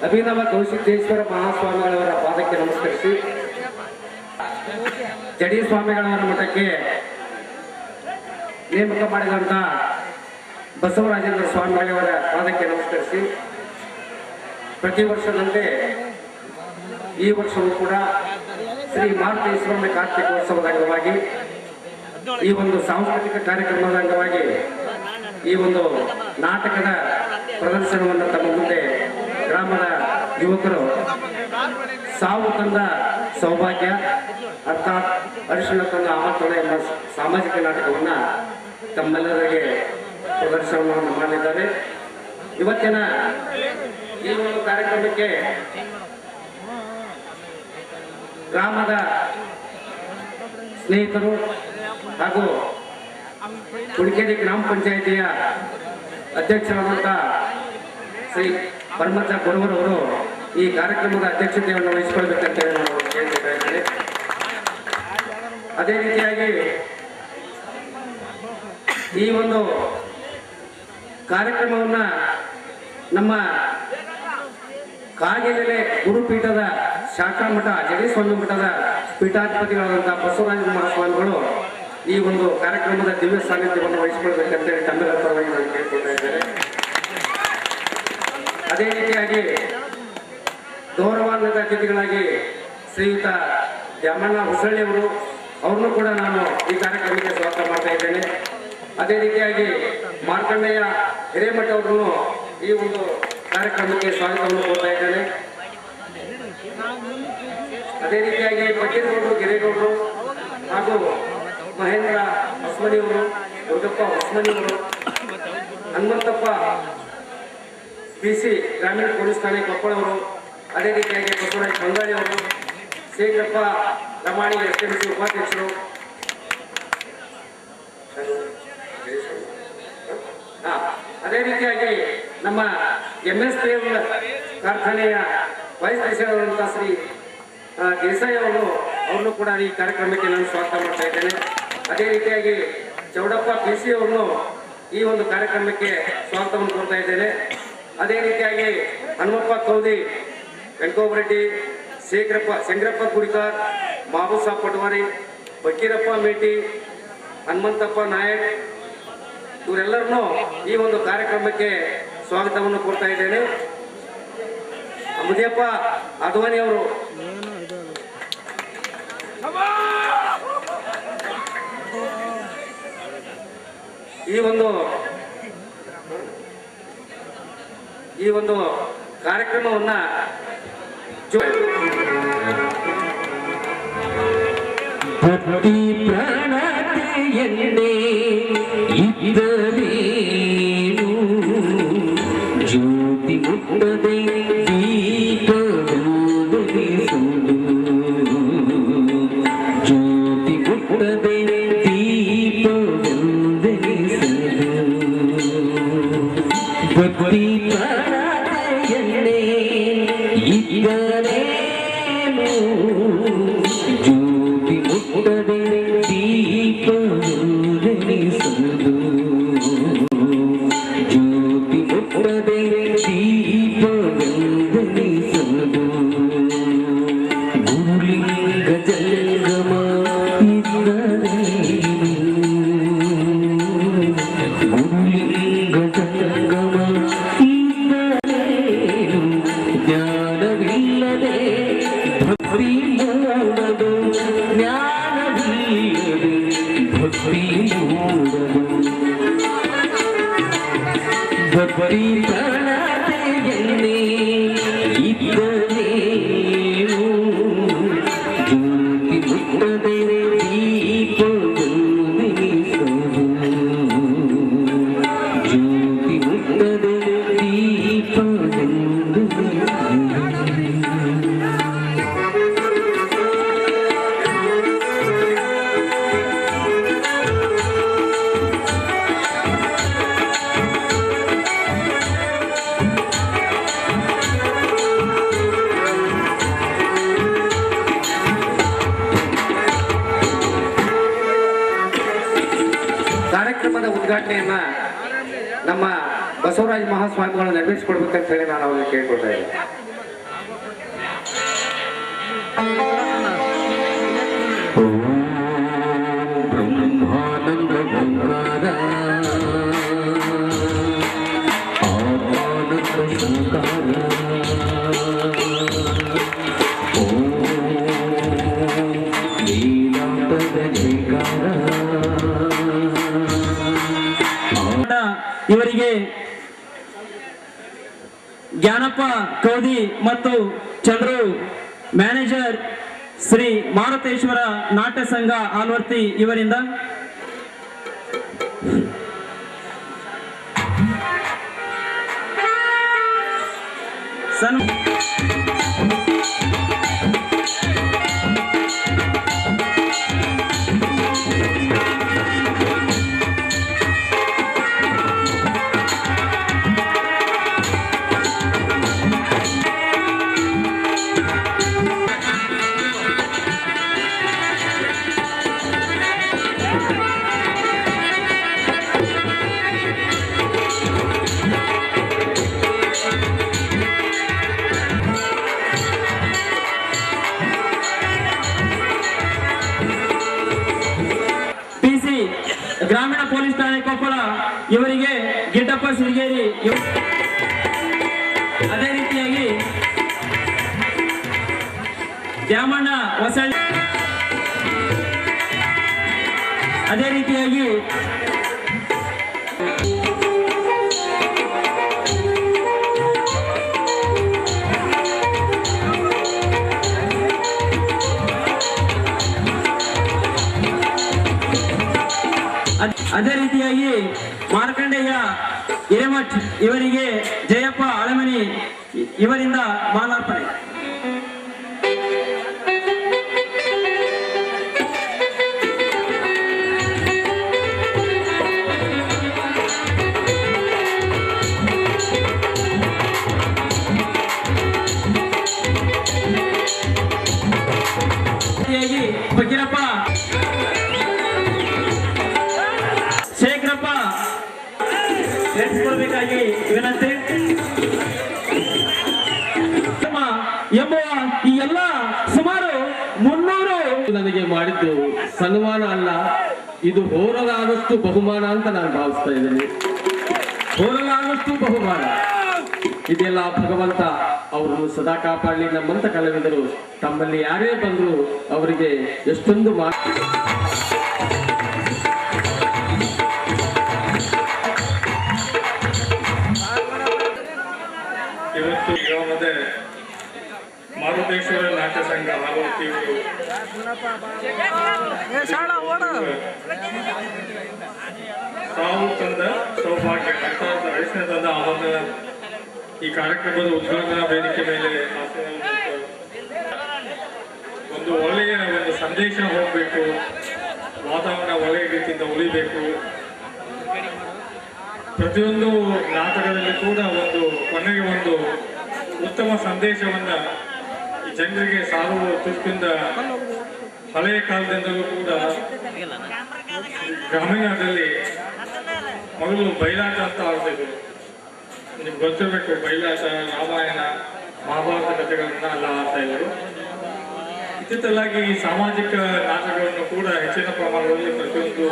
ಅಭಿನವ ಗೌಸಿದ್ದೇಶ್ವರ ಮಹಾಸ್ವಾಮಿಗಳವರ ಪಾದಕ್ಕೆ ನಮಸ್ಕರಿಸಿ ಜಡಿ ಸ್ವಾಮಿಗಳವರ ಮಠಕ್ಕೆ ನೇಮಕ ಮಾಡಿದಂತ ಬಸವರಾಜೇಂದ್ರ ಸ್ವಾಮಿಗಳವರ ಪಾದಕ್ಕೆ ನಮಸ್ಕರಿಸಿ ಪ್ರತಿ ವರ್ಷದಂತೆ ಈ ವರ್ಷವೂ ಕೂಡ ಶ್ರೀ ಮಾರುತೇಶ್ವರನ ಕಾರ್ತಿಕೋತ್ಸವದ ಅಂಗವಾಗಿ ಈ ಒಂದು ಸಾಂಸ್ಕೃತಿಕ ಕಾರ್ಯಕ್ರಮದ ಅಂಗವಾಗಿ ಈ ಒಂದು ನಾಟಕದ ಪ್ರದರ್ಶನವನ್ನು ತಮ್ಮ ಮುಂದೆ ಗ್ರಾಮದ ಯುವಕರು ಸಾವು ತಂದ ಸೌಭಾಗ್ಯ ಅರ್ಥಾತ್ ಅರಿಶಿಣ ತಂದ ಆಮಂತ್ರಣ ಎಂಬ ಸಾಮಾಜಿಕ ನಾಟಕವನ್ನು ತಮ್ಮೆಲ್ಲರಿಗೆ ಪ್ರದರ್ಶನವನ್ನು ಮಾಡಿದ್ದಾರೆ. ಇವತ್ತಿನ ಈ ಒಂದು ಕಾರ್ಯಕ್ರಮಕ್ಕೆ ಗ್ರಾಮದ ಸ್ನೇಹಿತರು ಹಾಗೂ ಹುಡುಕೇರಿ ಗ್ರಾಮ ಪಂಚಾಯಿತಿಯ ಅಧ್ಯಕ್ಷರಾದಂಥ ಶ್ರೀ ಪರಮಚ ಗುರುವರವರು ಈ ಕಾರ್ಯಕ್ರಮದ ಅಧ್ಯಕ್ಷತೆಯನ್ನು ವಹಿಸಿಕೊಳ್ಬೇಕಂತ ನಾವು ಕೇಳ್ತಾ ಇದ್ದೇವೆ. ಅದೇ ರೀತಿಯಾಗಿ ಈ ಒಂದು ಕಾರ್ಯಕ್ರಮವನ್ನು ನಮ್ಮ ಕಾಗಿನೆಲೆ ಗುರುಪೀಠದ ಶಾಖಾ ಮಠ ಜಗದೀಶ್ವರ ಮಠದ ಪೀಠಾಧಿಪತಿಗಳಾದಂಥ ಬಸವರಾಜ ಮಹಾಸ್ವಾಮಿಗಳು ಈ ಒಂದು ಕಾರ್ಯಕ್ರಮದ ದಿವ್ಯ ಸಾನ್ನಿಧ್ಯವನ್ನು ವಹಿಸಿಕೊಳ್ಬೇಕಂತೇಳಿ ತಮ್ಮೆಲ್ಲರ ಪರವಾಗಿ ನಾನು ಕೇಳ್ಕೊಳ್ತಾ ಇದ್ದೇನೆ. ಅದೇ ರೀತಿಯಾಗಿ ಗೌರವಾನ್ವಿತ ಅತಿಥಿಗಳಾಗಿ ಶ್ರೀಯುತ ಯಮಣ್ಣ ಹೊಸಳ್ಳಿಯವರು ಅವ್ರನ್ನೂ ಕೂಡ ನಾನು ಈ ಕಾರ್ಯಕ್ರಮಕ್ಕೆ ಸ್ವಾಗತ ಮಾಡ್ತಾ ಇದ್ದೇನೆ. ಅದೇ ರೀತಿಯಾಗಿ ಮಾರ್ಕಂಡಯ್ಯ ಹಿರೇಮಠ ಅವರನ್ನು ಈ ಒಂದು ಕಾರ್ಯಕ್ರಮಕ್ಕೆ ಸ್ವಾಗತವನ್ನು ಕೊಡ್ತಾ ಇದ್ದೇನೆ. ಅದೇ ರೀತಿಯಾಗಿ ಪಕ್ಕೇಗೌಡರು ಗಿರೇಗೌಡರು ಹಾಗೂ ಮಹೇಂದ್ರ ಹೊಸ್ಮನಿಯವರು, ದುರ್ಗಪ್ಪ ಹೊಸ್ಮನಿಯವರು, ಹನುಮಂತಪ್ಪ PC ಗ್ರಾಮೀಣ ಪೊಲೀಸ್ ಠಾಣೆ ಕೊಪ್ಪಳ ಅವರು, ಅದೇ ರೀತಿಯಾಗಿ ಬಸವರಾಜ್ ಬಂಗಾಳಿ ಅವರು, ಶೇಖರಪ್ಪ ಲಮಾಣಿ SMC ಉಪಾಧ್ಯಕ್ಷರು, ಅದೇ ರೀತಿಯಾಗಿ ನಮ್ಮ MSPL ಕಾರ್ಖಾನೆಯ ವೈಸ್ ಪ್ರೆಸಿಡೆಂಟ್ ಶ್ರೀ ದೇಸಾಯಿ ಅವ್ರನ್ನು ಕೂಡ ಈ ಕಾರ್ಯಕ್ರಮಕ್ಕೆ ನಾನು ಸ್ವಾಗತ ಮಾಡ್ತಾ ಇದ್ದೇನೆ. ಅದೇ ರೀತಿಯಾಗಿ ಚೌಡಪ್ಪ PC ಅವ್ರನ್ನು ಈ ಒಂದು ಕಾರ್ಯಕ್ರಮಕ್ಕೆ ಸ್ವಾಗತವನ್ನು ಕೋರ್ತಾ ಇದ್ದೇನೆ. ಅದೇ ರೀತಿಯಾಗಿ ಹನುಮಪ್ಪ ಕೌದಿ, ವೆಂಕೋಬರೆಡ್ಡಿ, ಶಂಕರಪ್ಪ ಗುಡಿಕಾರ್, ಮಾಬೂಸಾಬ್ ಪಟವಾರಿ, ಫಕೀರಪ್ಪ ಮೇಟಿ, ಹನುಮಂತಪ್ಪ ನಾಯಕ್ ಇವರೆಲ್ಲರನ್ನು ಈ ಒಂದು ಕಾರ್ಯಕ್ರಮಕ್ಕೆ ಸ್ವಾಗತವನ್ನು ಕೋರ್ತಾ ಇದ್ದೇನೆ. ಮುದಿಯಪ್ಪ ಅದ್ವಾನಿ ಅವರು, ಈ ಒಂದು ಕಾರ್ಯಕ್ರಮವನ್ನ ಭಕ್ತಿ ಪ್ರಾಣತೆಯನ್ನೇ ಇದ್ದರೇನು ಜ್ಯೋತಿ ಮುಟ್ಟದೆ ದೀಪವೊಂದೆನಿಸುವುದು, ಜ್ಯೋತಿ ಮುಟ್ಟದೆ ದೀಪವೊಂದೆನಿಸುವುದು. ಭಕ್ತಿ ಪ್ರಾಣತೆಯನ್ನೇ ಇದ್ದರೇನು ಜ್ಯೋತಿ ಮುಟ್ಟದೆ ದೀಪವೊಂದೆನಿಸುವುದು, ಜ್ಯೋತಿ ಮುಟ್ಟದೆ ದೀಪವೊಂದೆನಿಸುವುದು. ಗುರುಲಿಂಗ ಜಂಗಮ ಇದ್ದರೇನು, ಗುರುಲಿಂಗ ಜಂಗಮ ಇದ್ದರೇನು ಜ್ಞಾನವಿಲ್ಲದೆ ಭಕ್ತಿ ಮೂಡದು, ಜ್ಞಾನವಿಲ್ಲದೆ ಭಕ್ತಿ ಮೂಡದು. ಭಕ್ತಿ ಪ್ರಾಣತೆಯನ್ನೇ ಇದ್ದರೇನು ಜ್ಯೋತಿ ಮುಟ್ಟದೆ ದೀಪವೊಂದೆನಿಸುವುದು, ಜ್ಯೋತಿ ಮುಟ್ಟದೆ ಕಾರ್ಯಕ್ರಮದ ಉದ್ಘಾಟನೆಯನ್ನ ನಮ್ಮ ಬಸವರಾಜ ಮಹಾಸ್ವಾಮಿಗಳು ನೆರವೇರಿಸಿಕೊಡ್ಬೇಕಂತ ಹೇಳಿ ನಾನು ಅವ್ರಿಗೆ ಕೇಳ್ಕೊಳ್ತಾ ಇದ್ದೆ. ಬ್ರಹ್ಮಾನಂದ ಬಂಗಾರ ಆನಂದ ಸಂಕಾರ, ನೀಲಾಂತದ ಜಯಕಾರ. ಇವರಿಗೆ ಜ್ಞಾನಪ್ಪ ಕೌದಿ ಮತ್ತು ಚಂದ್ರು ಮ್ಯಾನೇಜರ್ ಶ್ರೀ ಮಾರುತೇಶ್ವರ ನಾಟ್ಯ ಸಂಘ ಆಲ್ವರ್ತಿ ಇವರಿಂದ ಗ್ರಾಮೀಣ ಪೊಲೀಸ್ ಠಾಣೆ ಕೊಪ್ಪಳ ಇವರಿಗೆ ಗಿಡ್ಡಪ್ಪ ಸಿರಿಗೇರಿ, ಅದೇ ರೀತಿಯಾಗಿ ದ್ಯಾಮಣ್ಣ ಹೊಸಳ್ಳಿ, ಅದೇ ರೀತಿಯಾಗಿ ಮಾರ್ಕಂಡೇಯ ಹಿರೇಮಠ್ ಇವರಿಗೆ ಜಯಪ್ಪ ಅಳಮನಿ ಇವರಿಂದ ಮಾಲಾರ್ಪಣೆ. ಫಕೀರಪ್ಪ, ಶೇಖರಪ್ಪ ನಡೆಸಿಕೊಳ್ಬೇಕಾಗಿ ವಿನಂತಿ. ಎಂಬುವ ಈ ಎಲ್ಲ ಸುಮಾರು 300 ನನಗೆ ಮಾಡಿದ್ದು ಸನ್ಮಾನ ಅಲ್ಲ, ಇದು ಹೋರಲಾದಷ್ಟು ಬಹುಮಾನ ಅಂತ ನಾನು ಭಾವಿಸ್ತಾ ಇದ್ದೇನೆ. ಹೋರಲಾದಷ್ಟು ಬಹುಮಾನ ಇದೆಲ್ಲ ಭಗವಂತ ಅವರನ್ನು ಸದಾ ಕಾಪಾಡಲಿ. ನಮ್ಮಂತ ಕಲಾವಿದರು ತಮ್ಮಲ್ಲಿ ಯಾರೇ ಬಂದ್ರು ಅವರಿಗೆ ಎಷ್ಟೊಂದು ಇವತ್ತು ಗ್ರಾಮದ ಮಾರುತೇಶ್ವರ ನಾಟ್ಯ ಸಂಘ ಆಲೋಟಿ ತಾವು ತಂದ ಸೌಭಾಗ್ಯ ಅರ್ಥಾತ್ ಐದನೇದಾದ ಆನಂದ ಈ ಕಾರ್ಯಕ್ರಮದ ಉದ್ಘಾಟನಾ ವೇದಿಕೆ ಮೇಲೆ ಒಂದು ಒಳ್ಳೆಯ ಒಂದು ಸಂದೇಶ ಹೋಗಬೇಕು, ವಾತಾವರಣ ಒಳ್ಳೆಯ ರೀತಿಯಿಂದ ಉಳಿಬೇಕು. ಪ್ರತಿಯೊಂದು ನಾಟಕದಲ್ಲಿ ಕೂಡ ಒಂದು ಕೊನೆಗೆ ಒಂದು ಉತ್ತಮ ಸಂದೇಶವನ್ನ ಈ ಜನರಿಗೆ ಸಾರುವ ತುಷ್ಟಿಂದ ಹಳೆಯ ಕಾಲದಿಂದಲೂ ಕೂಡ ಗ್ರಾಮೀಣದಲ್ಲಿ ಮೊದಲು ಬಯಲಾಟ ಅಂತ ಆಡ್ತಿದ್ರು. ನಿಮ್ಗೆ ಗೊತ್ತಿರಬೇಕು, ಬಯಲಾಟ, ರಾಮಾಯಣ, ಮಹಾಭಾರತ ಕಥೆಗಳನ್ನ ಎಲ್ಲ ಆಡ್ತಾ ಇದ್ರು. ಇತ್ತಿತ್ತಲಾಗಿ ಈ ಸಾಮಾಜಿಕ ನಾಟಕಗಳನ್ನು ಕೂಡ ಹೆಚ್ಚಿನ ಪ್ರಮಾಣದಲ್ಲಿ ಪ್ರತಿಯೊಂದು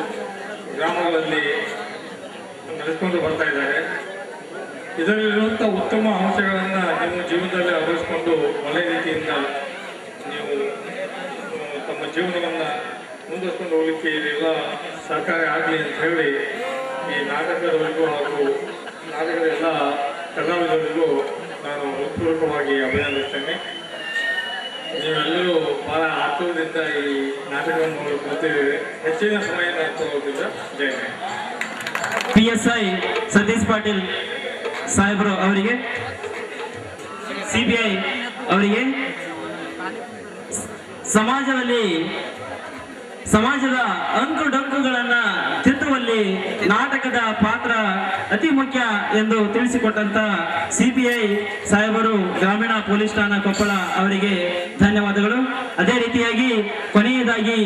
ಗ್ರಾಮಗಳಲ್ಲಿ ನಡೆಸಿಕೊಂಡು ಬರ್ತಾ ಇದ್ದಾರೆ. ಇದರಲ್ಲಿರುವಂಥ ಉತ್ತಮ ಅಂಶಗಳನ್ನು ನೀವು ಜೀವನದಲ್ಲಿ ಅಳವಡಿಸಿಕೊಂಡು ಒಳ್ಳೆಯ ರೀತಿಯಿಂದ ನೀವು ತಮ್ಮ ಜೀವನವನ್ನು ಮುಂದುವರಿಸಿಕೊಂಡು ಹೋಗಲಿಕ್ಕೆ ಇದೆಲ್ಲ ಸಹಕಾರಿ ಆಗಲಿ ಅಂತ ಹೇಳಿ ಈ ನಾಟಕದವರಿಗೂ ಹಾಗೂ ನಾಟಕದ ಎಲ್ಲ ಕಲಾವಿದರಿಗೂ ನಾನು ಹೃತ್ಪೂರ್ವಕವಾಗಿ ಅಭಿನಂದಿಸ್ತೇನೆ. ನೀವೆಲ್ಲರೂ ಬಹಳ ಆತುರದಿಂದ ಈ ನಾಟಕವನ್ನು ನೋಡಲು ಕೂತಿದ್ದೀರಿ. ಹೆಚ್ಚಿನ ಸಮಯ ತಗೊಳ್ತಿದ್ದ ಜಯ. PSI ಸತೀಶ್ ಪಾಟೀಲ್ ಸಾಹೇಬರು ಅವರಿಗೆ, CBI ಅವರಿಗೆ, ಸಮಾಜದ ಅಂಕು ಡಂಕುಗಳನ್ನ ತಿದ್ದುವಲ್ಲಿ ನಾಟಕದ ಪಾತ್ರ ಅತಿ ಮುಖ್ಯ ಎಂದು ತಿಳಿಸಿಕೊಟ್ಟಂತ CBI ಸಾಹೇಬರು, ಗ್ರಾಮೀಣ ಪೊಲೀಸ್ ಠಾಣಾ ಕೊಪ್ಪಳ ಅವರಿಗೆ ಧನ್ಯವಾದಗಳು. ಅದೇ ರೀತಿಯಾಗಿ ಕೊನೆಯದಾಗಿ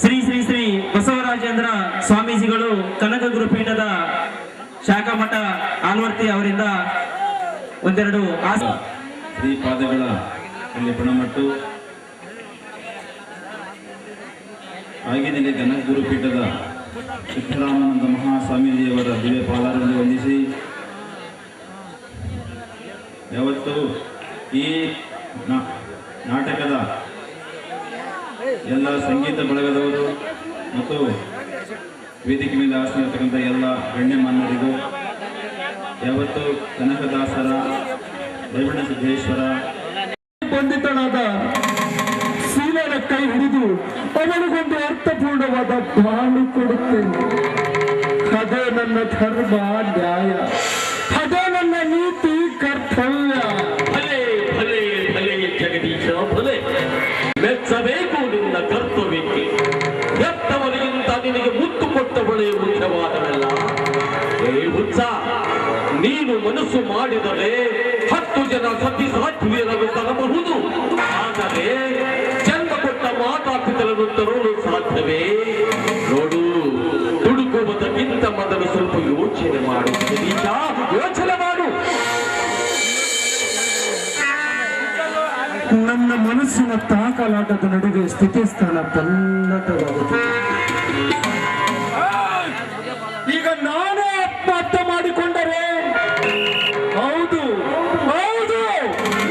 ಶ್ರೀ ಶ್ರೀ ಶ್ರೀ ಬಸವರಾಜೇಂದ್ರ ಸ್ವಾಮೀಜಿಗಳು, ಕನಕ ಗುರುಪೀಠದ ಶಾಖಾ ಮಠ ಆಲ್ವರ್ತಿ ಅವರಿಂದ ಒಂದೆರಡು ಶ್ರೀಪಾದಗಳ ಇಲ್ಲಿ ಪಣಮಟ್ಟು ಆಗಿನಲ್ಲಿ ಕನಕ ಗುರುಪೀಠದ ಸಿದ್ದರಾಮಾನಂದ ಮಹಾಸ್ವಾಮೀಜಿಯವರ ದಿವ್ಯ ಪಾದಾರದಲ್ಲಿ ವಂದಿಸಿ, ಯಾವತ್ತು ಈ ನಾಟಕದ ಎಲ್ಲ ಸಂಗೀತ ಬಳಗದವರು ಮತ್ತು ವೇದಿಕೆ ಮೇಲೆ ಆಸನಿರ್ತಕ್ಕಂಥ ಎಲ್ಲ ಗಣ್ಯಮಾನ್ಯರಿಗೂ, ಯಾವತ್ತು ಕನಕದಾಸರ, ರೇವಣ ಸಿದ್ದೇಶ್ವರ ಬಂಧಿತನಾದ ಶೀಲನ ಕೈ ಹಿಡಿದು ಅವನಿಗೊಂದು ಅರ್ಥಪೂರ್ಣವಾದ ಬಾಳು ಕೊಡುತ್ತೇನೆ. ಅದೇ ನನ್ನ ಧರ್ಮ, ನ್ಯಾಯ, ಅದೇ ನನ್ನ ನೀತಿ, ಕರ್ತವ್ಯ. ಭಲೆ ಭಲೆ ಭಲೆ ಜಗದೀಶ ಭಲೆ, ಮೆಚ್ಚಬೇಕು ನಿನ್ನ ಕರ್ತವ್ಯಕ್ಕೆ. ಹೆತ್ತವರಿಗಿಂತ ನಿನಗೆ ಮುತ್ತು ಕೊಟ್ಟವಳೇ ಮುಖ್ಯವಾದವಲ್ಲ. ಏ ಹುಚ್ಚ, ನೀನು ಮನಸ್ಸು ಮಾಡಿದರೆ 10 ಜನ ಸತಿ ಸಾಧ್ವಿಯರನ್ನು ತರಬಹುದು. ಆದರೆ ಜನ್ಮ ಕೊಟ್ಟ ಮಾತಾಪಿತರನ್ನು ತರಲು ಸಾಧ್ಯವೇ? ನೋಡು, ದುಡುಕುವುದಕ್ಕಿಂತ ಮೊದಲು ಸ್ವಲ್ಪ ಯೋಚನೆ ಮಾಡು ಜಗದೀಶ, ಯೋಚನೆ ಮಾಡು. ನನ್ನ ಮನಸ್ಸಿನ ತಾಕಲಾಟದ ನಡುವೆ ಸ್ಥಿತಿಸ್ಥಾನ ಪಲ್ಲಟವಾಗುತ್ತದೆ. ಈಗ ನಾನೇ ಆತ್ಮಹತ್ಯೆ ಮಾಡಿಕೊಂಡರೆ, ಹೌದು ಹೌದು,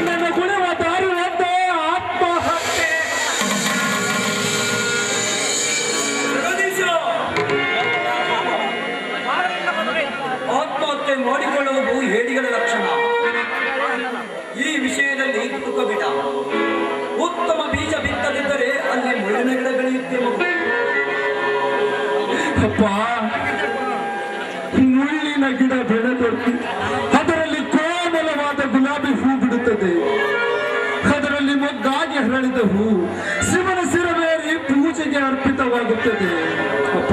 ನನ್ನ ಗುಣವ ದಾರಿ ಒಂದೇ, ಆತ್ಮಹತ್ಯೆ. ಆತ್ಮಹತ್ಯೆ ಮಾಡಿಕೊಳ್ಳುವುದು ಹೇಡಿಗಳ ಲಕ್ಷಣ. ಈ ವಿಷಯದಲ್ಲಿ ತುಕಬೇಡ. ಉತ್ತಮ ಬೀಜ ಬಿತ್ತದಿದ್ದರೆ ಅಲ್ಲಿ ಮುಳ್ಳಿನ ಗಿಡ ಬೆಳೆಯುತ್ತೆ ಮಗು. ಅಪ್ಪ, ಮುಳ್ಳಿನ ಗಿಡ ಬೆಳೆದು ಅದರಲ್ಲಿ ಕೋಮಲವಾದ ಗುಲಾಬಿ ಹೂ ಬಿಡುತ್ತದೆ. ಅದರಲ್ಲಿ ಮೊಗ್ಗಾಗಿ ಹರಳಿದ ಹೂ ಶಿವನ ಶಿರವೇರಿ ಪೂಜೆಗೆ ಅರ್ಪಿತವಾಗುತ್ತದೆ. ಅಪ್ಪ,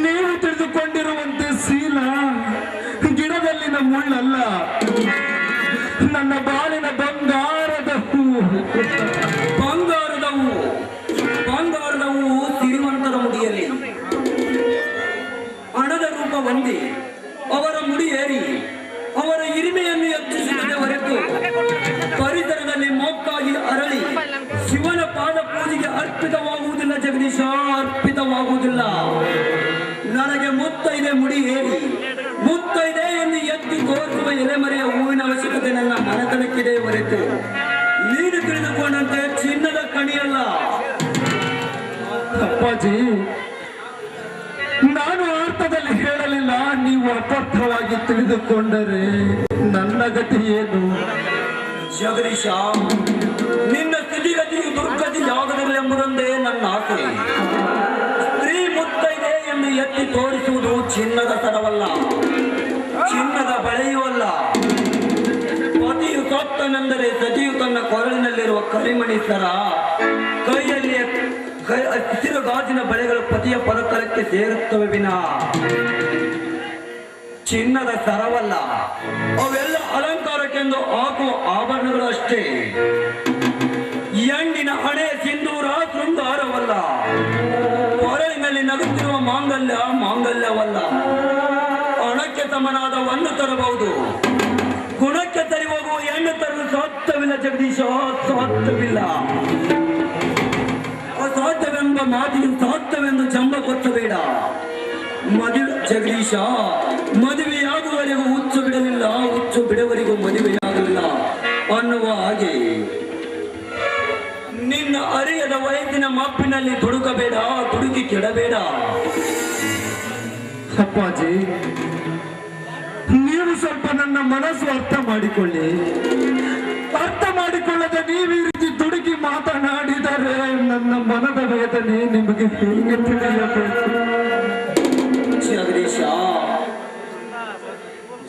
ನೀವು ತಿಳಿದುಕೊಂಡಿರುವಂತೆ ಶೀಲ ಗಿಡದಲ್ಲಿನ ಮುಳ್ಳಲ್ಲ, ನನ್ನ ಬಾಳಿನ ಬಂಗಾರದ ಹೂ. ಬಂಗಾರದ ಹೂವು ಸಿರಿವಂತರ ಮುಡಿಯಲ್ಲಿ ಹಣದ ರೂಪ ಹೊಂದಿ ಅವರ ಮುಡಿ ಏರಿ ಅವರ ಹಿರಿಮೆಯನ್ನು ಹೆಚ್ಚಿಸುತ್ತದೆ ಹೊರತು ಪರಿಸರದಲ್ಲಿ ಮೊಕ್ಕಾಗಿ ಅರಳಿ ಶಿವನ ಪಾದ ಪೂಜೆಗೆ ಅರ್ಪಿತವಾಗುವುದಿಲ್ಲ. ಜಗದೀಶ, ಅರ್ಪಿತವಾಗುವುದಿಲ್ಲ. ನನಗೆ ಮುತ್ತೈದೆ ಮುಡಿ ಏರಿ ಮುತ್ತೈದೆ ಎಂದು ಎತ್ತಿ ತೋರಿಸುವ ಎಲೆಮರೆಯ ಹೂವಿನ ಅವಶ್ಯಕತೆ ನನ್ನ ಮನತನಕ್ಕಿದೆ ಹೊರತು ನೀನು ತಿಳಿದುಕೊಂಡಂತೆ ಚಿನ್ನದ ಕಣಿಯಲ್ಲ. ಅಪ್ಪಾಜಿ, ನಾನು ಅರ್ಥದಲ್ಲಿ ಹೇಳಲಿಲ್ಲ, ನೀವು ಅಪಾರ್ಥವಾಗಿ ತಿಳಿದುಕೊಂಡರೆ ನನ್ನ ಗತಿ ಏನು? ಜಗದೀಶ, ನಿನ್ನ ಸ್ಥಿತಿಗತಿಯು ದುರ್ಗತಿಯಾಗದಿಲ್ಲ ಎಂಬುದೊಂದೇ ನನ್ನ ಆಸೆ. ಸ್ತ್ರೀ ಮುತ್ತೈದೆ ಎಂದು ಎತ್ತಿ ತೋರಿಸುವುದು ಚಿನ್ನದ ಸರವಲ್ಲ, ಚಿನ್ನದ ಬಳೆಯೂ ಅಲ್ಲ. ಪತಿಯು ಸತ್ತನೆಂದರೆ ಸತಿಯು ತನ್ನ ಕೊರಳಿನಲ್ಲಿರುವ ಕರಿಮಣಿ ಸರ, ಕೈಯಲ್ಲಿ ಹಸಿರು ಗಾಜಿನ ಬಳೆಗಳು ಪತಿಯ ಪದತಲಕ್ಕೆ ಸೇರುತ್ತವೆ ವಿನ ಚಿನ್ನದ ಸರವಲ್ಲ. ಅವೆಲ್ಲ ಅಲಂಕಾರಕ್ಕೆಂದು ಹಾಕುವ ಆಭರಣಗಳು ಅಷ್ಟೇ. ಎಂಡಿನ ಹಣೆ ಸಿಂಧೂರ ಶೃಂಗಾರವಲ್ಲ. ಕೊರಳಿನಲ್ಲಿ ನಗುತ್ತಿರುವ ಮಾಂಗಲ್ಯವಲ್ಲ. ಹಣಕ್ಕೆ ಸಮನಾದ ಒಂದು ತರಬಹುದು, ಗುಣಕ್ಕೆ ಸರಿ ಹೋಗುವ ಹೆಣ್ಣು ತರಲು ಸಾಧ್ಯವಿಲ್ಲ. ಜಗದೀಶ, ಸಾಧ್ಯವಿಲ್ಲ. ಅಸಾಧ್ಯವೆಂಬ ಮಾತಿಗೆ ಸಾಧ್ಯವೆಂದು ಜಂಬ ಕೊಚ್ಚಬೇಡ. ಜಗದೀಶ, ಮದುವೆಯಾಗುವವರೆಗೂ ಹುಚ್ಚು ಬಿಡಲಿಲ್ಲ, ಹುಚ್ಚು ಬಿಡುವವರೆಗೂ ಮದುವೆಯಾಗಲಿಲ್ಲ ಅನ್ನುವ ಹಾಗೆ ನಿನ್ನ ಅರಿಯದ ವಯಸ್ಸಿನ ಮಾಪಿನಲ್ಲಿ ದುಡುಕಬೇಡ, ದುಡುಕಿ ಕೆಡಬೇಡ. ಅಪ್ಪಾಜಿ, ನೀವು ಸ್ವಲ್ಪ ನನ್ನ ಮನಸ್ಸು ಅರ್ಥ ಮಾಡಿಕೊಳ್ಳಿ. ಅರ್ಥ ಮಾಡಿಕೊಳ್ಳದೆ ನೀವು ಈ ರೀತಿ ದುಡುಕಿ ಮಾತನಾಡಿದರೆ ನನ್ನ ಮನದ ವೇದನೆ ನಿಮಗೆ ಹೇಗೆ ತಿಳಿಯಬೇಕು?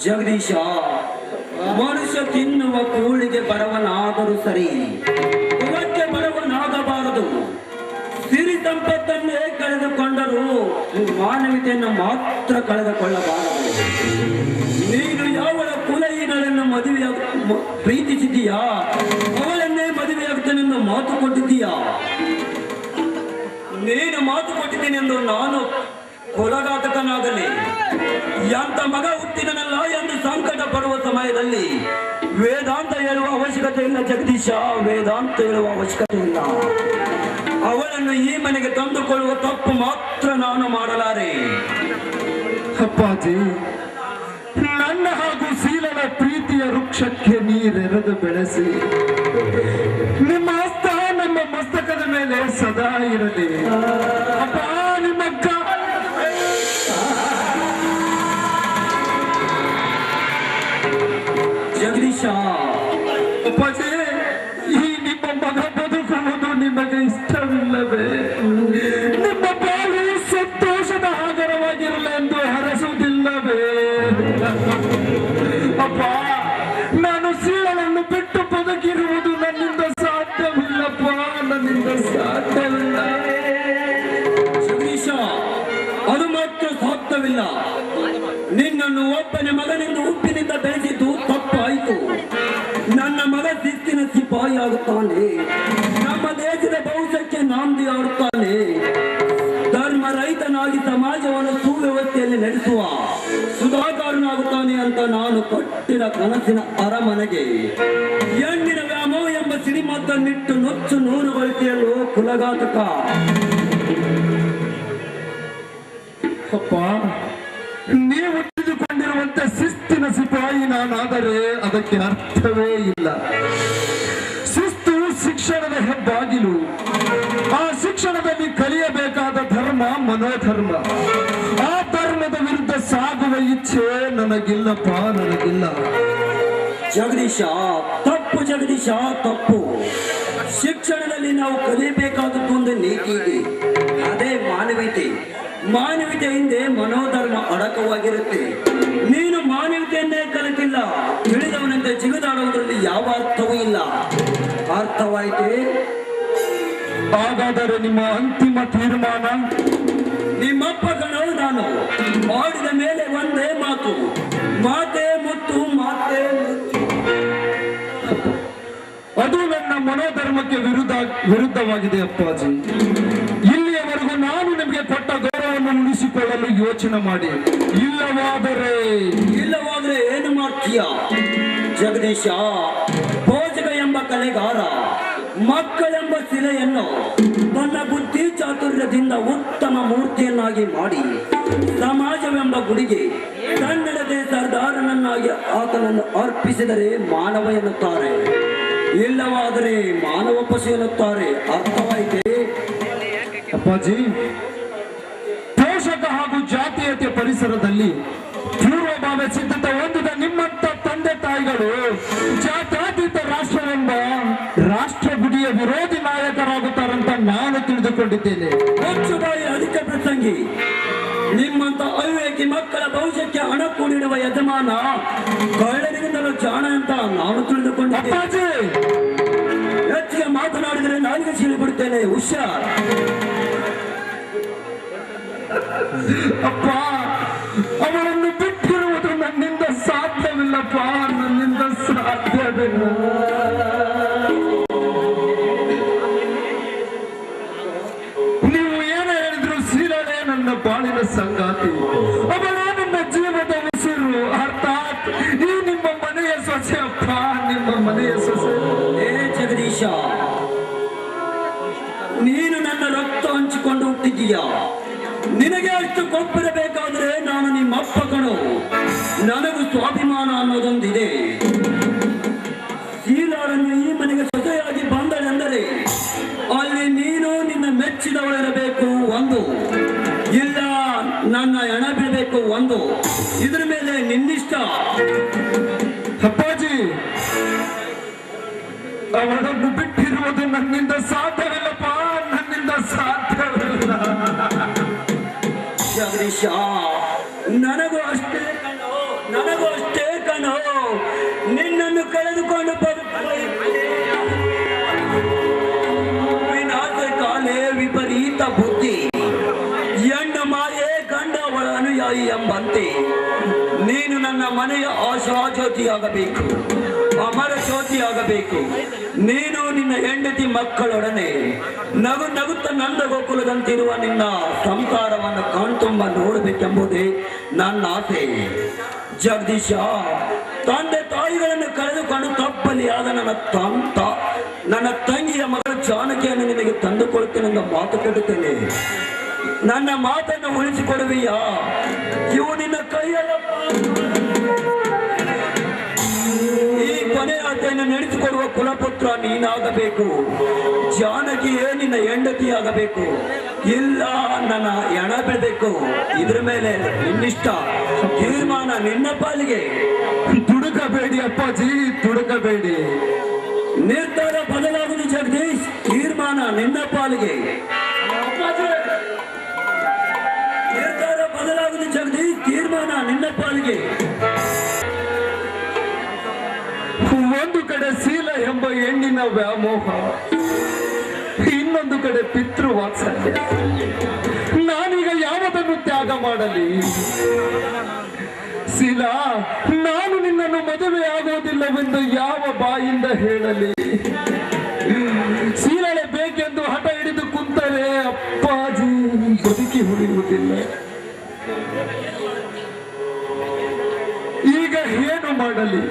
ಜಗದೀಶ, ಮನುಷ್ಯ ತಿನ್ನುವ ಕೂಳಿಗೆ ಬಡವನಾದರೂ ಸರಿ, ಕುಲಕ್ಕೆ ಬಡವನಾಗಬಾರದು. ಸಿರಿ ಸಂಪತ್ತನ್ನೇ ಕಳೆದುಕೊಂಡರೂ ಮಾನವೀಯತೆಯನ್ನು ಮಾತ್ರ ಕಳೆದುಕೊಳ್ಳಬಾರದು. ನೀನು ಯಾವಳ ಕುಲಹೀನಳನ್ನು ಪ್ರೀತಿಸಿದೀಯಾ, ಅವಳನ್ನೇ ಮದುವೆಯಾಗುತ್ತೇನೆಂದು ಮಾತು ಕೊಟ್ಟಿದ್ದೀಯಾ? ನೀನು ಮಾತು ಕೊಟ್ಟಿದ್ದೇನೆಂದು ನಾನು ಕೊಲಘಾತಕನಾಗಲಿ, ಎಂತ ಮಗ ಹುಟ್ಟಿದನಲ್ಲ ಎಂದು ಸಂಕಟ ಪಡುವ ಸಮಯದಲ್ಲಿ ವೇದಾಂತ ಹೇಳುವ ಅವಶ್ಯಕತೆ ಇಲ್ಲ. ಜಗದೀಶ, ವೇದಾಂತ ಹೇಳುವ ಅವಶ್ಯಕತೆ ಇಲ್ಲ. ಅವಳನ್ನು ಈ ಮನೆಗೆ ತಂದುಕೊಳ್ಳುವ ತಪ್ಪು ಮಾತ್ರ ನಾನು ಮಾಡಲಾರೆ. ಅಪ್ಪಾಜಿ, ನನ್ನ ಹಾಗೂ ಶೀಲನ ಪ್ರೀತಿಯ ವೃಕ್ಷಕ್ಕೆ ನೀರೆರೆದು ಬೆಳೆಸಿ ನಿಮ್ಮ ಹಸ್ತ ನಮ್ಮ ಮಸ್ತಕದ ಮೇಲೆ ಸದಾ ಇರಲಿ. ಅಪ್ಪ, ನಿಮ್ಮ ಜಗದೀಶ, ಅಪ್ಪಾಜಿ, ಈ ನಿಮ್ಮ ಮಗ ಬದುಕುವುದು ನಿಮಗೆ ಇಷ್ಟವಿಲ್ಲವೇ? ನಿಮ್ಮ ಬಾಳು ಸಂತೋಷದ ಆಗರವಾಗಿರಲೆಂದು ಹರಸುವುದಿಲ್ಲವೇ? ಅಪ್ಪ, ನಾನು ಶೀಲವನ್ನು ಬಿಟ್ಟು ಬದುಕಿರುವುದು ನನ್ನಿಂದ ಸಾಧ್ಯವಿಲ್ಲಪ್ಪ, ನನ್ನಿಂದ ಸಾಧ್ಯವಿಲ್ಲ. ಜಗದೀಶ, ಅದು ಮಾತ್ರ ಸಾಧ್ಯವಿಲ್ಲ. ನಿನ್ನನ್ನು ಒಬ್ಬನೇ ಮಗನೆಂದು ಉಪ್ಪಿನಿಂದ ಬೆಳೆಸಿದ್ದು ತಪ್ಪಾಯಿತು. ನನ್ನ ಮಗ ಶಿಸ್ತಿನ ಸಿಪಾಯಿ ಆಗುತ್ತಾನೆ, ನಮ್ಮ ದೇಶದ ಭವಿಷ್ಯಕ್ಕೆ ನಾಂದಿ ಆಡುತ್ತಾನೆ, ಧರ್ಮ ರಹಿತನಾಗಿ ಸಮಾಜವನ್ನು ಸುವ್ಯವಸ್ಥೆಯಲ್ಲಿ ನಡೆಸುವ ಸುಧಾಕರನಾಗುತ್ತಾನೆ ಅಂತ ನಾನು ಕಟ್ಟಿದ ಕನಸಿನ ಅರಮನೆಗೆ ಹೆಣ್ಣಿನ ವ್ಯಾಮೋಹ ಎಂಬ ಸಿಡಿಮದ್ದನ್ನಿಟ್ಟು ನೊಚ್ಚು ನೂರುಗೊಳಿಸಲು ಕುಲಘಾತಕ. ಅಪ್ಪ, ನೀವು ತಿಳಿದುಕೊಂಡಿರುವಂತೆ ಶಿಸ್ತಿನ ಸಿಪಾಯಿ ನಾನಾದರೆ ಅದಕ್ಕೆ ಅರ್ಥವೇ ಇಲ್ಲ. ಶಿಸ್ತು ಶಿಕ್ಷಣದ ಹೆಬ್ಬಾಗಿಲು. ಆ ಶಿಕ್ಷಣದಲ್ಲಿ ಕಲಿಯಬೇಕಾದ ಧರ್ಮ ಮನೋಧರ್ಮ. ಆ ಧರ್ಮದ ವಿರುದ್ಧ ಸಾಗುವ ಇಚ್ಛೆ ನನಗಿಲ್ಲಪ್ಪ, ನನಗಿಲ್ಲ. ಜಗದೀಶ, ತಪ್ಪು. ಜಗದೀಶ, ತಪ್ಪು. ಶಿಕ್ಷಣದಲ್ಲಿ ನಾವು ಕಲಿಯಬೇಕಾದದ್ದು ಒಂದು ನೀತಿ ಇದೆ, ಅದೇ ಮಾನವೀಯತೆ. ಮಾನವೀಯತೆ ಹಿಂದೆ ಮನೋಧರ್ಮ ಅಡಕವಾಗಿರುತ್ತೆ. ನೀನು ಮಾನವೀಯತೆಯನ್ನೇ ಕಲಿತಿಲ್ಲ. ತಿಳಿದವನಂತೆ ಜಿಗಿದಾಡುವುದರಲ್ಲಿ ಯಾವ ಅರ್ಥವೂ ಇಲ್ಲ. ಅರ್ಥವಾಯಿತೆ? ಹಾಗಾದರೆ ನಿಮ್ಮ ಅಂತಿಮ ತೀರ್ಮಾನ? ನಿಮ್ಮಪ್ಪ ಕಣೋ ನಾನು. ಮಾಡಿದ ಮೇಲೆ ಒಂದೇ ಮಾತು, ಮಾತೇ ಮುತ್ತು, ಮಾತೇ ಮುತ್ತು. ಅದು ನನ್ನ ಮನೋಧರ್ಮಕ್ಕೆ ವಿರುದ್ಧವಾಗಿದೆ ಅಪ್ಪಾಜಿ. ಇಲ್ಲಿಯವರೆಗೂ ನಾನು ನಿಮಗೆ ಕೊಟ್ಟ ಗೌರವವನ್ನು ಉಳಿಸಿಕೊಳ್ಳಲು ಯೋಚನೆ ಮಾಡಿ. ಇಲ್ಲವಾದರೆ ಏನು ಮಾಡ್ತೀಯ ಜಗದೀಶ? ಭೋಜಕ ಎಂಬ ಕಲೆಗಾರ ಮಕ್ಕಳೆಂಬ ಶಿಲೆಯನ್ನು ತನ್ನ ಬುದ್ಧಿ ಚಾತುರ್ಯದಿಂದ ಉತ್ತಮ ಮೂರ್ತಿಯನ್ನಾಗಿ ಮಾಡಿ ಸಮಾಜವೆಂಬ ಗುಡಿಗೆ ಕನ್ನಡದೆ ಸರ್ದಾರನನ್ನಾಗಿ ಆತನನ್ನು ಅರ್ಪಿಸಿದರೆ ಮಾನವ ಎನ್ನುತ್ತಾರೆ, ಇಲ್ಲವಾದರೆ ಮಾನವ ಪಶು ಎನ್ನುತ್ತಾರೆ. ಅರ್ಥವಾಯಿತೆ? ಅಪ್ಪಾಜಿ, ಪೋಷಕ ಹಾಗೂ ಜಾತೀಯತೆ ಪರಿಸರದಲ್ಲಿ ಪೂರ್ವಭಾವ ಸಿದ್ಧತೆ ಹೊಂದಿದ ನಿಮ್ಮಂತ ತಂದೆ ತಾಯಿಗಳು ಜಾತ್ಯತೀತ ರಾಷ್ಟ್ರವೆಂಬ ರಾಷ್ಟ್ರ ಗುಡಿಯ ವಿರೋಧಿ ನಾಯಕರಾಗುತ್ತಾರಂತ ನಾನು ತಿಳಿದುಕೊಂಡಿದ್ದೇನೆ. ಹೆಚ್ಚುಗಾಯಿ ಅಧಿಕ ಪ್ರಸಂಗಿ. ನಿಮ್ಮಂತ ಅವಿವೇಕಿ ಮಕ್ಕಳ ಭವಿಷ್ಯಕ್ಕೆ ಹಣ ಕೂಡಿಡುವ ಯಜಮಾನ ಕಳ್ಳರಿಗಿಂತಲೂ ಜಾಣ ಅಂತ ನಾನು ತಿಳಿದುಕೊಂಡಿದ್ದೇನೆ. ಅಪ್ಪಾಜಿ, ಹೆಚ್ಚಿಗೆ ಮಾತನಾಡಿದರೆ ನಾಲಿಗೆ ಸೀಳಿಬಿಡುತ್ತೇನೆ. ಹುಷಾರ್. ಅಪ್ಪ, ಅವರನ್ನು ಬಿಟ್ಟಿರುವುದು ನನ್ನಿಂದ ಸಾಧ್ಯವಿಲ್ಲಪ್ಪ, ನನ್ನಿಂದ ಸಾಧ್ಯವಿಲ್ಲ. ನೀವು ಏನೇ ಹೇಳಿದ್ರು ಸೀಲಳೆ ನನ್ನ ಬಾಳಿನ ಸಂಗಾತಿ, ಅವಳೇ ನನ್ನ ಜೀವದ ಉಸಿರು. ಅರ್ಥಾತ್ ಈ ನಿಮ್ಮ ಮನೆಯ ಸೊಸೆ ಅಪ್ಪ, ನಿಮ್ಮ ಮನೆಯ ಸೊಸೆ. ಏ ಜಗದೀಶ, ನೀನು ನನ್ನ ರಕ್ತ ಹಂಚಿಕೊಂಡು ಹುಟ್ಟಿದ್ದೀಯ. ನಿನಗೆ ಅಷ್ಟು ಕೊಪ್ಪಿರಬೇಕಾದ್ರೆ ನಾನು ನಿಮ್ಮ ಅಪ್ಪ ಕಣೋ. ನನಗೂ ಸ್ವಾಭಿಮಾನ ಅನ್ನೋದೊಂದಿದೆ. ಶೀಲಾಳನ್ನು ಈ ಮನೆಗೆ ಸೊಸೆಯಾಗಿ ಬಂದಳೆಂದರೆ ಅಲ್ಲಿ ನೀನು ನಿನ್ನ ಮೆಚ್ಚಿದವಳಿರಬೇಕು ಒಂದು, ಇಲ್ಲ ನನ್ನ ಹೆಣ ಬಿಡಬೇಕು ಒಂದು. ಇದ್ರ ಮೇಲೆ ನಿನ್ನಿಷ್ಟ. ಅಪ್ಪಾಜಿ, ಅವರನ್ನು ಬಿಟ್ಟಿರುವುದು ನನ್ನಿಂದ ಸಾಧ್ಯವಿಲ್ಲಪ್ಪ, ನನ್ನಿಂದ ಸಾಧ್ಯವಿಲ್ಲ. ಜಗದೀಶ, ನನಗೂ ಅಷ್ಟೇ ಕಣೋ. ನಿನ್ನನ್ನು ಕಳೆದುಕೊಂಡು ವಿನಾಶ ಕಾಲೇ ವಿಪರೀತ ಬುದ್ಧಿ, ಹೆಣ್ಣು ಮಾಯೆ ಗಂಡ ಅವಳ ಅನುಯಾಯಿ ಎಂಬಂತೆ ನೀನು ನನ್ನ ಮನೆಯ ಆಶಾ ಜ್ಯೋತಿಯಾಗಬೇಕು, ಅಮರ ಜ್ಯೋತಿಯಾಗಬೇಕು. ನೀನು ನಿನ್ನ ಹೆಂಡತಿ ಮಕ್ಕಳೊಡನೆ ನಗುತ್ತ ನಂದ ಗೋಕುಲದಂತಿರುವ ನಿನ್ನ ಸಂಸಾರವನ್ನು ಕಣ್ತುಂಬ ನೋಡಬೇಕೆಂಬುದೇ ನನ್ನ ಆಸೆ. ಜಗದೀಶ, ತಂದೆ ತಾಯಿಗಳನ್ನು ಕಳೆದುಕೊಂಡು ತಪ್ಪಲಿಯಾದ ನನ್ನ ತಂಗಿಯ ಮಗಳು ಜಾನಕಿಯನ್ನು ನಿನಗೆ ತಂದುಕೊಡುತ್ತೇನೆಂದು ಮಾತು ಕೊಡುತ್ತೇನೆ. ನನ್ನ ಮಾತನ್ನು ಉಳಿಸಿಕೊಡುವಿಯಾ? ಇವು ನಿನ್ನ ಕೈಯಲ್ಲ. ಈ ಕೊನೆ ಆಸೆಯನ್ನು ನಡೆಸಿಕೊಡುವ ಕುಲಪುತ್ರ ನೀನಾಗಬೇಕು. ಜಾನಕಿಯೇ ನಿನ್ನ ಹೆಂಡತಿಯಾಗಬೇಕು, ಇಲ್ಲ ನನ್ನ ಹೆಣ ಬಿಡಬೇಕು. ಇದ್ರ ಮೇಲೆ ನಿನ್ನಿಷ್ಟ. ತೀರ್ಮಾನ ನಿನ್ನ ಪಾಲಿಗೆ. ತುಡುಕಬೇಡಿ ಅಪ್ಪಾಜಿ, ತುಡುಕಬೇಡಿ. ನಿರ್ಧಾರ ಬದಲಾಗುವುದು ಜಗದೀಶ್. ತೀರ್ಮಾನ ನಿನ್ನ ಪಾಲಿಗೆ. ನಿರ್ಧಾರ ಬದಲಾಗುವುದು ಜಗದೀಶ್. ತೀರ್ಮಾನ ನಿನ್ನ ಪಾಲಿಗೆ. ಒಂದು ಕಡೆ ಶೀಲ ಎಂಬ ಹೆಣ್ಣಿನ ವ್ಯಾಮೋಹ, ಇನ್ನೊಂದು ಕಡೆ ಪಿತೃ ವಾತ್ಸಲ್ಯ. ನಾನೀಗ ಯಾವುದನ್ನು ತ್ಯಾಗ ಮಾಡಲಿ? ಶೀಲಾ, ನಾನು ನಿನ್ನನ್ನು ಮದುವೆ ಆಗುವುದಿಲ್ಲವೆಂದು ಯಾವ ಬಾಯಿಂದ ಹೇಳಲಿ? ಶೀಲಳೆ ಬೇಕೆಂದು ಹಠ ಹಿಡಿದು ಕುಂತರೆ ಅಪ್ಪಾಜಿ ಬದುಕಿ ಉಳಿಯುವುದಿಲ್ಲ. ಈಗ ಏನು ಮಾಡಲಿ?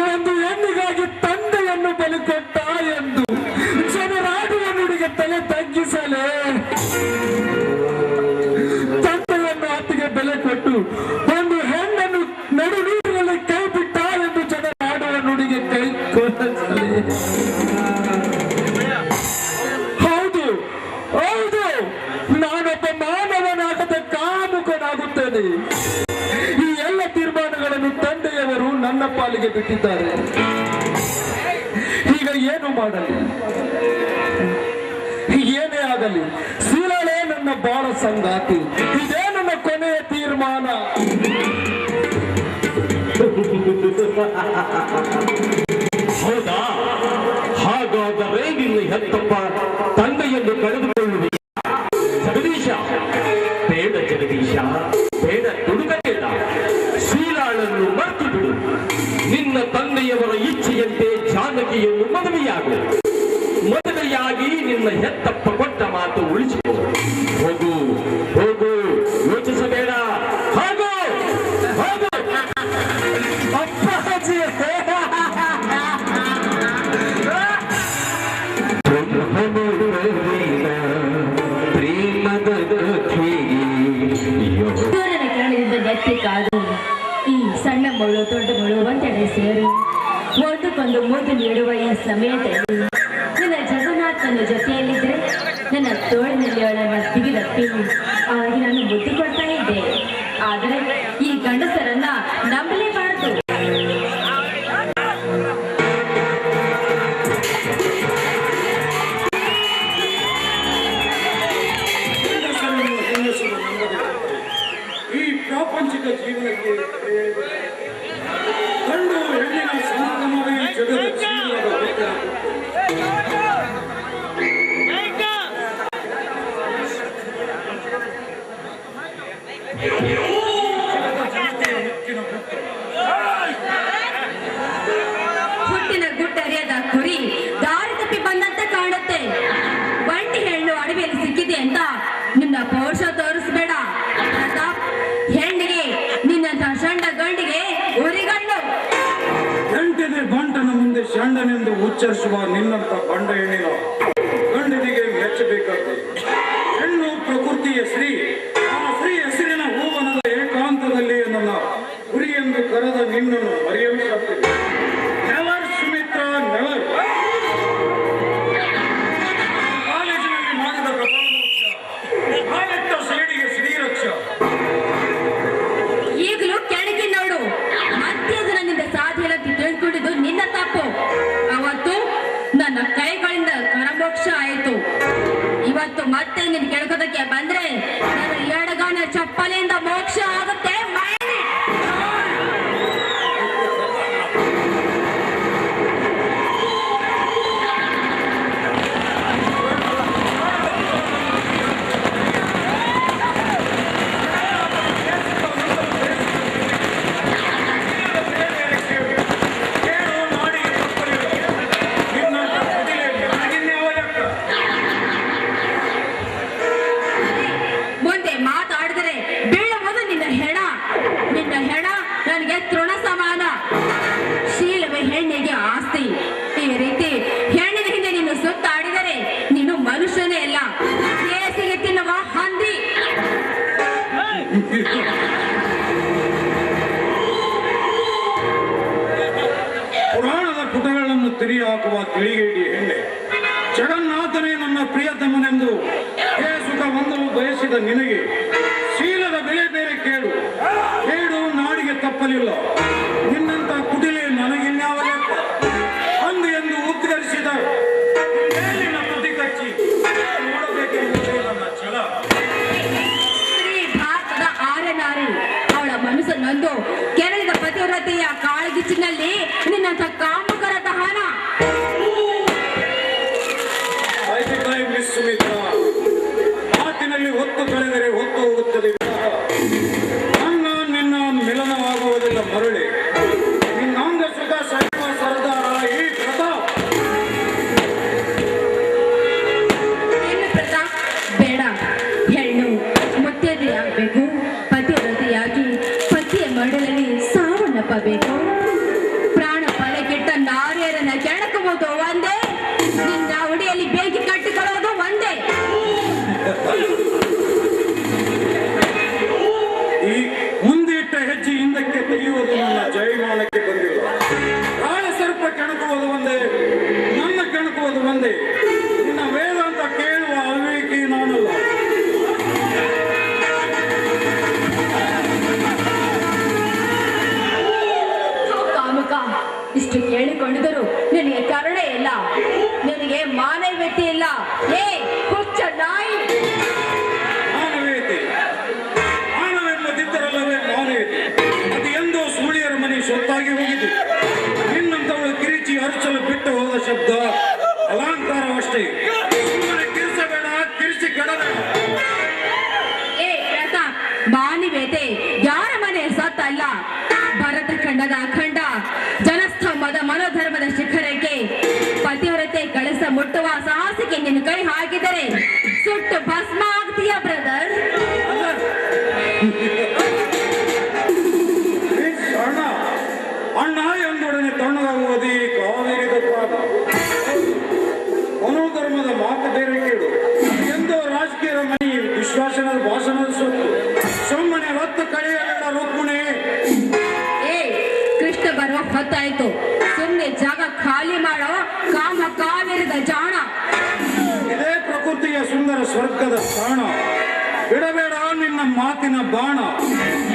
ಒಂದು ಹೆಣ್ಣಿಗಾಗಿ ತಂದೆಯನ್ನು ಬಲಿ ಕೊಟ್ಟ ಎಂದು ಜನರಾಡುವ ನುಡಿಗೆ ತಲೆ ತಗ್ಗಿಸಲೇ ತಂದೆಯನ್ನು ಆತಗೆ ಬೆಲೆ ಕೊಟ್ಟು ಒಂದು ಹೆಣ್ಣನ್ನು ನಡು ನೀರಿನಲ್ಲಿ ಕೈ ಬಿಟ್ಟ ಎಂದು ಜನರಾಡುವ ನುಡಿಗೆ ಕೈ ಕೊಟ್ಟಲೇ. ಹೌದು ಹೌದು, ನಾನೊಬ್ಬ ಮಾನವನಾಗದ ಕಾಮುಕನಾಗುತ್ತೇನೆ. ಈ ಎಲ್ಲ ತೀರ್ಮಾನಗಳನ್ನು ತಂದೆಯವರು ನನ್ನ ಪಾಲಿಗೆ ಬಿಟ್ಟಿದ್ದಾರೆ. ಈಗ ಏನು ಮಾಡಲಿ? ಏನೇ ಆಗಲಿ, ಶೀಲಾಳೆ ನನ್ನ ನನ್ನ ಬಾಳ ಸಂಗಾತಿ. ಇದೇ ನನ್ನ ಕೊನೆಯ ತೀರ್ಮಾನ. ಹೌದಾ? ಹಾಗಾದರೆ ನಿನ್ನ ಹೆತ್ತಪ್ಪ ತಂದೆಯನ್ನು ಕಳೆದುಕೊಳ್ಳುವೆ. ಜಗದೀಶ, ಬೇಡ ಜಗದೀಶ, ಬೇಡ, ದುಡುಕಬೇಡ. ಶೀಲಾಳನ್ನು ಮರೆತು ಬಿಡು. ನಿನ್ನ ತಂದೆಯವರ ಇಚ್ಛೆಯಂತೆ ಜಾನಕಿಯನ್ನು ಮದುವೆಯಾಗು. ಮದುವೆಯಾಗಿ ನಿನ್ನ ಹೆತ್ತಪ್ಪ ಕೊಟ್ಟ ಮಾತು ಉಳಿಸಿಕೊ. ಹೋಗು ಹೋಗು, ಯೋಚಿಸಬೇಡ. ಹೋಗು ಹೋಗು. ಅಪ್ಪಾಜಿ, ಪ್ರೇಮದ ಕೇಳಿದ ಗಟ್ಟಿ ಕಾದು ಈ ಸಣ್ಣ ಮಗಳು ದೊಡ್ಡ ಮಗಳು ಒಂದೆಡೆ ಸೇರಿ ಒಂದಕ್ಕೊಂದು ಮುದ್ದು ನೀಡುವ ಈ ಸಮಯದಲ್ಲಿ ನನ್ನ ಜಗನ್ನಾಥನ ಜೊತೆಯಲ್ಲಿದ್ದರೆ ನನ್ನ ತೋಳಿನಲ್ಲಿ ಅವಳನ್ನು ಬಿಗಿದಪ್ಪಿ ಅವರಿಗೆ ನಾನು ಬುದ್ಧಿ ಕೊಡ್ತಾ ಇದ್ದೆ. ಆದರೆ ಈ ಗಂಡಸರನ್ನ ನಂಬಲೇಬಾರದು. ಈ ಪ್ರಾಪಂಚಿಕ ಜೀವನಕ್ಕೆ ಗಂಡು ಹೆಣ್ಣಿನ ಸಮಾಗಮವೇ ಜಗದ ಜೀವನದ ಹುಟ್ಟಿನ ಗುಟ್ಟರಿಯದ ಕುರಿ ದಾರಿ ತಪ್ಪಿ ಬಂದಂತ ಕಾಣುತ್ತೆ. ಒಂಟಿ ಹೆಣ್ಣು ಅಡವಿಯಲ್ಲಿ ಸಿಕ್ಕಿದೆ ಅಂತ ನಿನ್ನ ಪೌರುಷ ತೋರಿಸ್ಬೇಡ ಪ್ರತಾಪ್. ಹೆಣ್ಣಿಗೆ ನಿನ್ನಂತ ಷಂಡ ಗಂಡಿಗೆ ಉರಿಗಣ್ಣು. ಎಂಟಿದೆ ಬಂಟನ ಮುಂದೆ ಷಂಡನೆಂದು ಉಚ್ಚರಿಸುವ ನಿನ್ನಂತ ಬಂಡ ಹೆಣ್ಣಿನ ಗಂಡನಿಗೆ ಮೆಚ್ಚಬೇಕಾದ ಹೆಣ್ಣು ಪ್ರಕೃತಿಯ ಸ್ತ್ರೀ. ಆ ಸ್ತ್ರೀ ಹೆಸರಿನ ಹೂವನದ ಏಕಾಂತದಲ್ಲಿ ನನ್ನ ಗುರಿ ಎಂದು ಕರೆದ ನಿನ್ನನ್ನು ಮರೆಯಲು ಸಾಧ್ಯವಿಲ್ಲ. Never Sumitra, never. ಕಾಲೇಜಿನಲ್ಲಿ ಮಾಡಿದ ಕಪಾಲಮೋಕ್ಷ, ನಾನೆತ್ತ ಸೇಡಿಗೆ ಶ್ರೀರಕ್ಷ. ಈಗಲೂ ಕೆಳಗೆ ನೋಡು. ಮತ್ತೆ ನನ್ನಿಂದ ಸಾಧ್ಯ ಅಂತ ತಿಳ್ಕೊಂಡಿದ್ದು ನಿನ್ನ ತಪ್ಪು. ಅವತ್ತು ನನ್ನ ಕೈಗಳಿಂದ ಕರಮೋಕ್ಷ ಆಯಿತು. ಇವತ್ತು ಮತ್ತೆ ನಿನ್ ಕೆಳಕೋದಕ್ಕೆ ಬಂದ್ರೆ ನನ್ನ ಎಡಗಾನ ಚಪ್ಪಲಿಯಿಂದ ಮೋಕ್ಷ ಆಗುತ್ತೆ. ಮುಂದೆ ಮಾತಾಡಿದರೆ ಬೀಳುವುದು ನಿನ್ನ ಹೆಣ. ನಿನ್ನ ಹೆಣ ನನಗೆ ತೃಣ ಸಮಾನ. ಶೀಲವೇ ಹೆಣ್ಣಿಗೆ ಆಸ್ತಿ. ಈ ರೀತಿ ಹೆಣ್ಣಿನ ಹಿಂದೆ ನೀನು ಸುತ್ತಾಡಿದರೆ ನೀನು ಮನುಷ್ಯನೇ ಅಲ್ಲ, ಕೇಸಿಗೆ ತಿನ್ನುವ ಹಂದಿ. ಪುರಾಣದ ಪುಟಗಳನ್ನು ತಿರಿ ಹಾಕುವ ತಿಳಿಗೇಡಿ ಹೆಣ್ಣೆ. ಜಗನ್ನಾಥನೇ ನನ್ನ ಪ್ರಿಯತಮನೆಂದು ಸುಖ ಹೊಂದಲು ಬಯಸಿದ ನಿನಗೆ ಶೀಲದ ಬೆಲೆ ಬೇರೆ ಕೇಳು. ಕೇಳು ನಾಡಿಗೆ ತಪ್ಪಲಿಲ್ಲ. ನಿನ್ನಂತ ಕುಟಿಲೆ ನನಗಿನ್ಯಾವ ಲೆಕ್ಕ. ಅಂದು ಎಂದು ಉದ್ಗರಿಸಿದ ಮೇಲಿನ ತುದಿ ಕಚ್ಚಿ ನೋಡಬೇಕೆಂಬುದೇ ನನ್ನ ಛಲ. ಸ್ತ್ರೀ ಭಾರತದ ಆರ್ಯನಾರಿ. ಅವಳ ಮನಸ್ಸು ನೊಂದು ಕೆರಳಿದ ಪತಿವ್ರತೆಯ ಕಾಳಗಿಚ್ಚಿನಲ್ಲಿ ನಿನ್ನಂತ ಕಾಮುಕರ ದಹನ. ಮಿಸ್ ಸುಮಿತ್ರ, ಮಾತಿನಲ್ಲಿ ಹೊತ್ತು ಕಳೆದರೆ ಹೊತ್ತು ಹೋಗುತ್ತದೆ. ನನ್ನ ನಿನ್ನ ಮಿಲನವಾಗುವುದಿಲ್ಲ ಮರಳಿ. ನಿನ್ನಾಂಗ ಸುಖ ಸೈವ ಸರ್ದಾರ ಈ ಪ್ರತಾಪ್. ಏನು ಪ್ರತಾಪ್? ಬೇಡ. ಹೆಣ್ಣು ಮುತ್ತೈದೆಯಾಗಬೇಕು, ಪತಿವ್ರತೆಯಾಗಿ ಪತಿಯ ಮಡಲಲ್ಲಿ ಸಾವನ್ನಪ್ಪಬೇಕು. ಪ್ರಾಣ ಪಣಕ್ಕಿಟ್ಟ ನಾರ್ಯರನ್ನ ಕೆಣಕುವುದು ಒಂದೇ, ನಿನ್ನ ಉಡಿಯಲ್ಲಿ ಬೇಗಿ ಕಟ್ಟಿಕೊಳ್ಳೋದು ಒಂದೇ. ಈ ಮುಂದೆ ಇಟ್ಟ ಹೆಜ್ಜೆ ಹಿಂದಕ್ಕೆ ತೆಗೆಯುವುದು ನನ್ನ ಜಯಮಾನಕ್ಕೆ ಬಂದಿಲ್ಲ. ಕಾಳ ಸರ್ಪ ಕೆಣಕುವುದು ಒಂದೇ, ನನ್ನ ಕೆಣಕುವುದು ಒಂದೇ. ನಿನ್ನ ವೇದಾಂತ ಕೇಳುವ ಅವಿವೇಕಿ ನಾನಲ್ಲ. ಕಾಮುಕ, ಇಷ್ಟು ಕೇಳಿಕೊಂಡಿದ್ದರು ನಿನಗೆ ಕರುಣೆ ಇಲ್ಲ, ನಿನಗೆ ಮಾನವೀಯತೆ ಇಲ್ಲ. ಏ ಹುಚ್ಚ ನಾಯಿ! ಇದ್ರೆ ಸುಟ್ಟು ಭಸ್ಮ ಆಗ್ತೀಯ ಬ್ರದರ್. ಅಣ್ಣ ಅಣ್ಣ ಎಂದೊಡನೆ ತಣ್ಣಗಾಗುವುದೇ ಕಾವೇರಿ ದತ್ತಾದ ಮನೋಧರ್ಮದ ಮಾತು ಬೇರೆ ಕೇಳು. ಎಂದೋ ರಾಜಕೀಯ ಮಣಿ ವಿಶ್ವಾಸನದ ಭಾಷಣದ ಸೊತ್ತು ಸುಮ್ಮನೆ ಹೊತ್ತು ಕಳೆಯಲ್ಲ ರುಕ್ಮಿಣಿ. ಏ ಕೃಷ್ಣ ಬರೋ ಹೊತ್ತಾಯ್ತು, ಸುಮ್ನೆ ಜಾಗ ಖಾಲಿ ಮಾಡೋ ಕಾಮ ಕಾವೇರಿದ ಜಾಣ. ಇದೇ ಪ್ರಕೃತಿಯ ಸುಂದರ ಸ್ವರ್ಗದ ಪ್ರಾಣ. ಬಿಡಬೇಡ ನಿನ್ನ ಮಾತಿನ ಬಾಣ.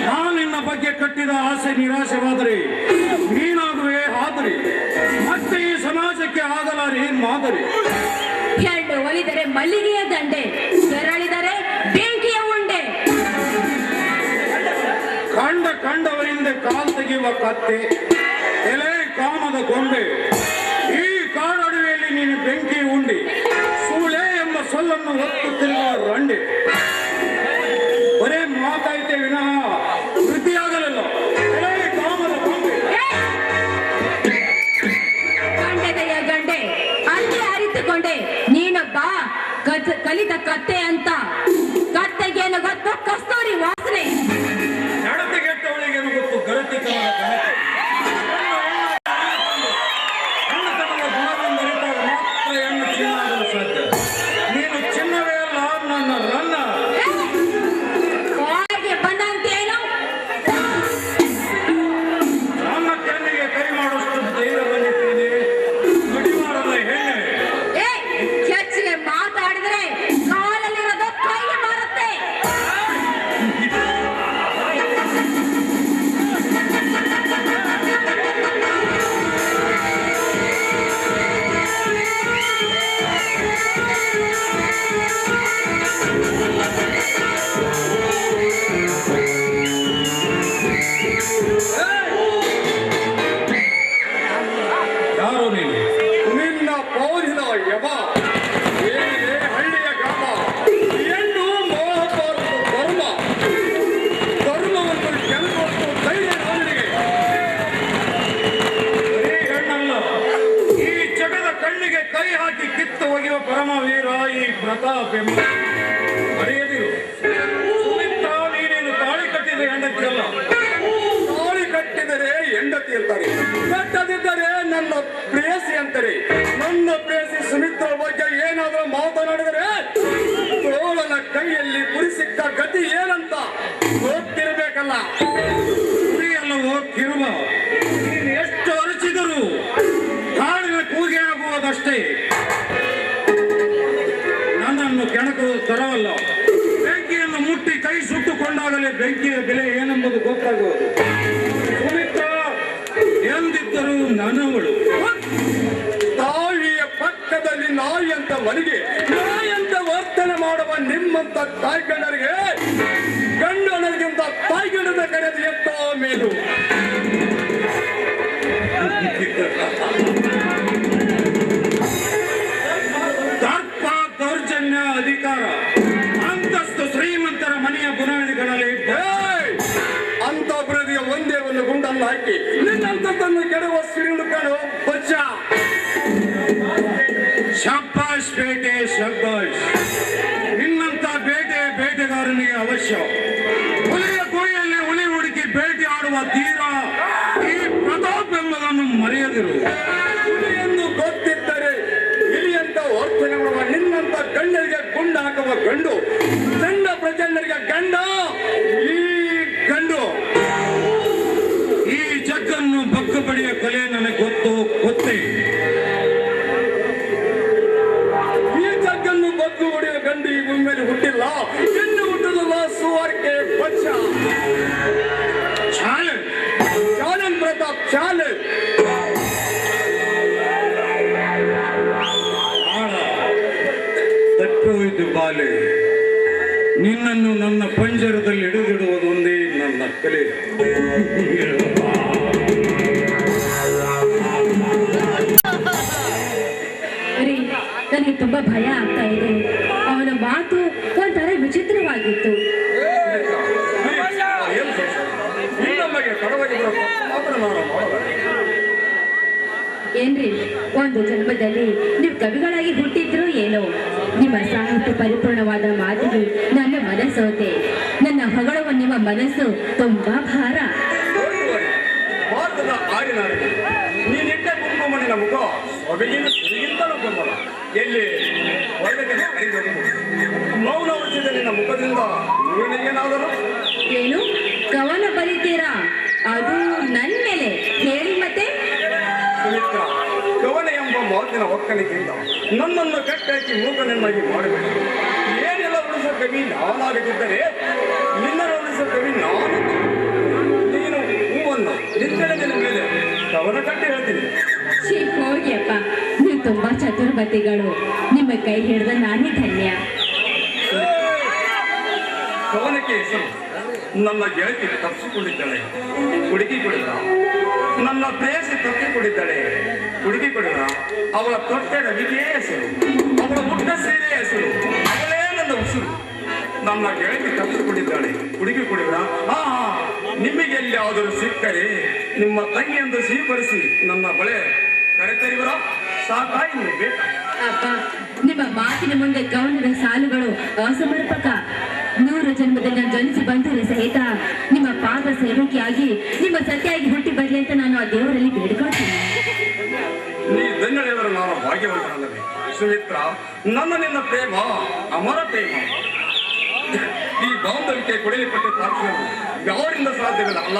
ನಾನು ನಿನ್ನ ಬಗ್ಗೆ ಕಟ್ಟಿದ ಆಸೆ ನಿರಾಶೆವಾದರೆ ನೀನಾಗುವೆ ಹಾದರಿ. ಮತ್ತೆ ಈ ಸಮಾಜಕ್ಕೆ ಆಗಲಾರಿ ಮಾದರಿ. ಹೆಣ್ಣು ಒಲಿದರೆ ಮಲ್ಲಿಗೆಯ ದಂಡೆ, ಕೆರಳಿದರೆ ಬೆಂಕಿಯ ಉಂಡೆ. ಕಂಡವರಿಂದ ಕಾಲ್ ತೆಗೆಯುವ ಕತ್ತೆ, ಎಲೆ ಕಾಮದ ಗೊಂಬೆ. ಈ ಕಾಡಡುವೆಯಲ್ಲಿ ನೀನು ಬೆಂಕಿ ಉಂಡಿ, ಸೂಳೆ ಎಂಬ ಸೊಲ್ಲನ್ನು ಹೊತ್ತುತ್ತಿರುವ ರಂಡೆ. ಬರೇ ಮಾತಾಯ್ತೆ ವಿನಃ ಕೃತಿಯಾಗಲಿಲ್ಲ. ಎಲೆ ಕಾಮದ ಗೊಂಬೆ. ಗಂಡೆದೆಯ ಗಂಡೆ ಅಲ್ಲಿ ಅರಿತುಕೊಂಡೆ ನೀನೊಬ್ಬ ಕಲಿತ ಕತ್ತೆ ಅಂತ. ಕತ್ತೆಗೇನು ಗೊತ್ತು ಕಸ್ತೂರಿ ವಾಸನೆ. ನಡತೆಗೆಟ್ಟವಳಿಗೇನು ಗೊತ್ತು ಗರತಿಕವನ ಘನತೆ. ಹೆಣ್ಣುತನದ ಗುಣದಿಂದ ಅರಿತಾಗ ಮಾತ್ರ ಹೆಣ್ಣು ಚಿನ್ನ ಆಗಲು ಸಾಧ್ಯ. ನೀನು ಚಿನ್ನವೇ ಅಲ್ಲ, ನನ್ನ ರನ್ನ. ಬಾಯಿಗೆ ಬಂದಂತೇನು? ನನ್ನ ಕೆನ್ನಿಗೆ ಕೈ ಮಾಡುವಷ್ಟು ಧೈರ್ಯ ಬಂದಿದ್ದೀನಿ. ನುಡಿಮಾಡದ ಹೆಣ್ಣೆ. ಏ ಹೆಚ್ಚಿಗೆ ಮಾತಾಡಿದ್ರೆ ಕಾಲಲ್ಲಿರೋದು ಕೈಗೆ ಮಾರುತ್ತೆ. ಯಾರು ನೀನು? ನಿನ್ನ ಪೌರಿನ ಯಮ. ಏನಿದೆ ಹಳ್ಳಿಯ ಗ್ರಾಮ. ಹೆಣ್ಣು ಮೋಹಪಾರದ ಧರ್ಮ. ಧರ್ಮವನ್ನು ಗೆಲ್ಲುವಷ್ಟು ಧೈರ್ಯ ಅವನಿಗೆ. ಬರೀ ಹೆಣ್ಣಲ್ಲ, ಈ ಜಗದ ಕಣ್ಣಿಗೆ ಕೈ ಹಾಕಿ ಕಿತ್ತು ಒಗೆಯುವ ಪರಮವೀರ ಈ ಪ್ರತಾಪ್ ಎಂಬ. ಮರೆಯದಿರು ಸುಮಿತ್ರ, ನೀನೇನು ತಾಳಿ ಕಟ್ಟಿದ ಹೆಂಡತಿಯಲ್ಲ. ತಾಳಿ ಕಟ್ಟಿದರೆ ಹೆಂಡತಿ ಅಂತಾರೆ, ಕಟ್ಟದಿದ್ದರೆ ನನ್ನ ಪ್ರೇಯಸಿ ಅಂತಾರೆ. ನನ್ನ ಪ್ರೇಯಸಿ ಸುಮಿತ್ರ ಬಗ್ಗೆ ಏನಾದರೂ ಮಾತನಾಡಿದರೆ ತೋಳನ ಕೈಯಲ್ಲಿ ಕುರಿಸಿಕ್ಕ ಗತಿ ಏನಂತ ಗೊತ್ತಿರಬೇಕಲ್ಲ. ಕುರಿಯಲ್ಲವೋ ಕಿರುಬ, ನೀನು ಎಷ್ಟು ಅರಚಿದರೂ ಕಾಳಿನ ಕೂಗೆ ಆಗುವುದಷ್ಟೇ. ನನ್ನನ್ನು ಕೆಣಕುವುದು ತರವಲ್ಲ. ಬೆಂಕಿಯನ್ನು ಮುಟ್ಟಿ ಕೈ ಸುಟ್ಟುಕೊಂಡಾಗಲೇ ಬೆಂಕಿಯ ಬೆಲೆ ಏನೆಂಬುದು ಗೊತ್ತಾಗುವುದು. ಸುಮಿತ್ರ ಎಂದಿದ್ದರೂ ನನ್ನವಳು. ತಾಯಿಯ ಪಕ್ಕದಲ್ಲಿ ನಾಯಿ ಅಂತ ಮನೆಗೆ ನಾಯಂತ ವರ್ತನೆ ಮಾಡುವ ನಿಮ್ಮಂತ ತಾಯ್ಗಣ್ಣರಿಗೆ ಗಂಡನಿಗಿಂತ ತಾಯ್ಗಣ್ಣದ ಕರೆದು ಎತ್ತ ಮೇಲು. ದರ್ಪ ದೌರ್ಜನ್ಯ ಅಧಿಕಾರ ಅಂತಸ್ತು ಶ್ರೀಮಂತರ ಮನೆಯ ಬುನಾದಿಗಳಲ್ಲಿ ಅಂತ ಪ್ರತಿಯ ಒಂದೇ ಒಂದು ಗುಂಡನ್ನು ಹಾಕಿ ನಿನ್ನಂತದ್ದನ್ನು ಕೆಡುವ ಸಿಡಿಲು ಕಾಣುವ ಬಚ್ಚ. ಶಬ್ಬಾಷ್ ಬೇಟೆ ಶಬ್ಬಾಷ್. ನಿನ್ನಂತ ಬೇಟೆಗಾರನಿಗೆ ಅವಶ್ಯ. ಹುಲಿಯ ಕೋಯಲ್ಲಿ ಹುಲಿ ಹುಡುಕಿ ಬೇಟೆ ಆಡುವ ತೀರ ಈ ಪ್ರತಾಪ್ ಎಂಬುದನ್ನು ಮರೆಯದಿರು. ಹುಲಿ ಎಂದು ಗೊತ್ತಿದ್ದರೆ ಇಲಿಯಂತ ವರ್ತನೆ ಮಾಡುವ ನಿನ್ನಂತ ಗಂಡರಿಗೆ ಗುಂಡು ಹಾಕುವ ಗಂಡು, ಗಂಡ ಪ್ರಚಂಡರಿಗೆ ಗಂಡ ಈ ಗಂಡು. ಈ ಜಗ್ಗನ್ನು ಬಗ್ಗು ಬಡಿಯ ಕಲೆ ನನಗೆ ಗೊತ್ತೇ. ಈ ಜಗ್ಗನ್ನು ಬಗ್ಗು ಹೊಡೆಯುವ ಗಂಡು ಈ ಭೂಮಿಯಲ್ಲಿ ಹುಟ್ಟಿಲ್ಲ, ಇನ್ನು ಹುಟ್ಟುವುದಿಲ್ಲ. ಸುವಾರ್ಕೆ ಪಕ್ಷ ಚಾಲೆಂಜ್ ಪ್ರತಾಪ್ ಚಾಲೆಂಜ್. ತಟ್ಟೋಯ್ತು ಬಾಲೆ, ನಿನ್ನನ್ನು ನನ್ನ ಪಂಜರದಲ್ಲಿ ಹಿಡಿದಿಡುವುದು ಒಂದೇ ನನ್ನ ಕಲೆ. ನನಗೆ ತುಂಬಾ ಭಯ ಆಗ್ತಾ ಇದೆ. ಅವನ ಮಾತು ಒಂಥರ ವಿಚಿತ್ರವಾಗಿತ್ತು. ಏನ್ರಿ, ಒಂದು ಜನ್ಮದಲ್ಲಿ ನೀವು ಕವಿಗಳಾಗಿ ಹುಟ್ಟಿದ್ರು ಏನು? ಏನೋ ನಿಮ್ಮ ಸಾಹಿತ್ಯ ಪರಿಪೂರ್ಣವಾದ ಮಾತಿಗೆ ನನ್ನ ಮನಸ್ಸೋತೆ. ನನ್ನ ಹೊಗಳುವ ನಿಮ್ಮ ಮನಸ್ಸು ತುಂಬಾ ಭಾರ. ಭಾರತದ ಆಡಿನಾಡಿ ನೀನಿಟ್ಟ ಕುಂಕುಮಣ್ಣಿನ ಮುಖ ಸೊಬಗಿನ ಸುರಿಗಿಂತಲೂ ಕುಂಬಳ ಎಲ್ಲಿ ಒಳ್ಳೆಯ ಕೈಗಳು ಮೌನ ಉಳಿಸಿದ ನಿನ್ನ ಮುಖದಿಂದ ಏನಾದರೂ ಏನು ಕವನ ಬರೀತೀರಾ? ಅದು ನನ್ನ ಮೇಲೆ ಹೇಳಿ ಮತ್ತೆ. ಸುಮಿತ್ರ, ಕವನ ಎಂಬ ಮಾತಿನ ಒಕ್ಕಣಿಕೆಯಿಂದ ನನ್ನನ್ನು ಕಟ್ಟಾಕಿ ಮೂಕನನ್ನಾಗಿ ಮಾಡಬೇಕು. ಏನೆಲ್ಲ ಉಳಿಸೋ ಕವಿ ನಾನಾಗದಿದ್ದರೆ ನಿನ್ನನ್ನು ಉಳಿಸೋ ಕವಿ ನಾನು. ನೀನು ಹೂವನ್ನು ನಿತ್ಯದ ಮೇಲೆ ಕವನ ಕಟ್ಟಿ ಹೇಳ್ತೀನಿ. ಛೀ, ಹೋಗಿಯಪ್ಪ, ನೀವು ತುಂಬಾ ಚತುರ್ಬತಿಗಳು. ನಿಮ್ಮ ಕೈ ಹಿಡಿದ ನಾನೇ ಧನ್ಯ. ಕವನಕ್ಕೆ ಹೆಸರು ನನ್ನ ಗೆಳತಿ ತಪ್ಪಿಸಿಕೊಂಡಿದ್ದಾಳೆ, ಹುಡುಗಿ ಕೊಡಿದ. ನನ್ನ ಪ್ರೇಯಸಿ ತಪ್ಪಿಕೊಂಡಿದ್ದಾಳೆ, ಹುಡುಗಿ ಕೊಡಿದ. ಅವಳ ತೊಟ್ಟೆ ರವಿಗೆ ಹೆಸರು, ಅವಳ ಮುಟ್ಟ ಸೀರೆ ಹೆಸರು, ಅವಳೇ ನನ್ನ ಉಸಿರು. ನನ್ನ ಗೆಳತಿ ತಪ್ಪಿಸಿಕೊಂಡಿದ್ದಾಳೆ, ಹುಡುಗಿ ಕೊಡಿದ. ನಿಮಗೆ ಎಲ್ಲಿಯಾದರೂ ಸಿಕ್ಕರೆ ನಿಮ್ಮ ತಂಗಿಯಂದು ಸ್ವೀಕರಿಸಿ ನನ್ನ ಬಳೆ ಕರೆತರಿವರ ಸಾಕಾಯಿ ನೀವು ಬೇಕಾ? ಅಪ್ಪ, ನಿಮ್ಮ ಮಾತಿನ ಮುಂದೆ ಕವನದ ಸಾಲುಗಳು ಅಸಮರ್ಪಕ. 100 ಜನ್ಮದಿಂದ ಜನಿಸಿ ಬಂದರೆ ಸಹಿತ ನಿಮ್ಮ ಪಾದ ಸೇವಕಿಯಾಗಿ ನಿಮ್ಮ ಸತ್ಯಾಗಿ ಹುಟ್ಟಿ ಬರಲಿ ಅಂತ ನಾನು ಆ ದೇವರಲ್ಲಿ ಬೇಡ್ಕೊಳ್ತೀನಿ. ನೀ ಧನ್ಯಳೆಯವರು ನಾನು ಭಾಗ್ಯವಂತನಲ್ಲವೇ ಸುಮಿತ್ರ. ನನ್ನ ನಿನ್ನ ಪ್ರೇಮ ಅಮರ ಪ್ರೇಮ. ಈ ಬಾಂಧವ್ಯಕ್ಕೆ ಕೊಡಲಿಪಟ್ಟ ಸಾಕ್ಷಿಯನ್ನು ಯಾರಿಂದ ಸಾಧ್ಯವಿಲ್ಲ ಅಲ್ಲ?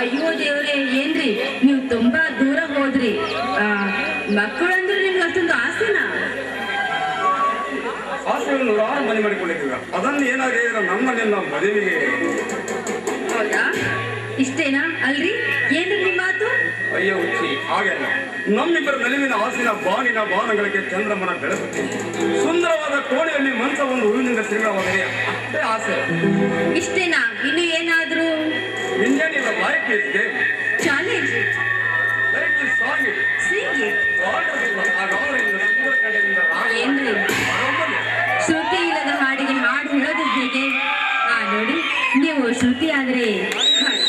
ಅಯ್ಯೋ ದೇವ್ರೆ, ಏನ್ರಿ ನೀವು ತುಂಬಾ ದೂರ ಹೋದ್ರಿ. ಮಕ್ಕಳು ಅಂದ್ರೆ ನಿಮ್ಗೆ ಅಷ್ಟೊಂದು ಆಸೆನಾ? ಆಸೆಯನ್ನು ನೂರಾರು ಮನೆ ಮಾಡಿಕೊಂಡಿದ್ದೀರ. ಅದನ್ನು ಏನಾಗಿದೆ ನನ್ನ ನಿನ್ನ ಮದುವೆಗೆ. ಹೌದಾ? ಇಷ್ಟೇನಾ? ಅಲ್ರಿ, ಏನ್ರಿ ನಿಮ್ಮ ಮಾತು? ಅಯ್ಯೋ ಹುಚ್ಚಿ, ಹಾಗೆಲ್ಲ ನಮ್ಮಿಬ್ಬರ ನಲಿವಿನ ಆಸಿನ ಬಾನಿನ ಬಾನಗಳಿಗೆ ಚಂದ್ರಮನ ಬೆಳಗುತ್ತೀನಿ. ಸುಂದರವಾದ ಕೋಣೆಯಲ್ಲಿ ಮಂಚವನ್ನು ಹೂವಿನಿಂದ ಸಿಗವಾದರೆ ಅಷ್ಟೇ ಆಸೆ. ಇಷ್ಟೇನಾ? ಇನ್ನು ಏನಾದ್ರೂ ಇನ್ನೇನಿಲ್ಲ. Life is game, challenge, life is song. Sing it. ಸುಂದರ ಕಡೆಯಿಂದ ಏನ್ರಿ ಶ್ರುತಿ ಇಲ್ಲದ ಹಾಡಿಗೆ ಹಾಡು ಹೇಳೋದು ಹೇಗೆ? ನೋಡಿ, ನೀವು ಶ್ರುತಿ ಆದ್ರೆ ಹಾಡಿ.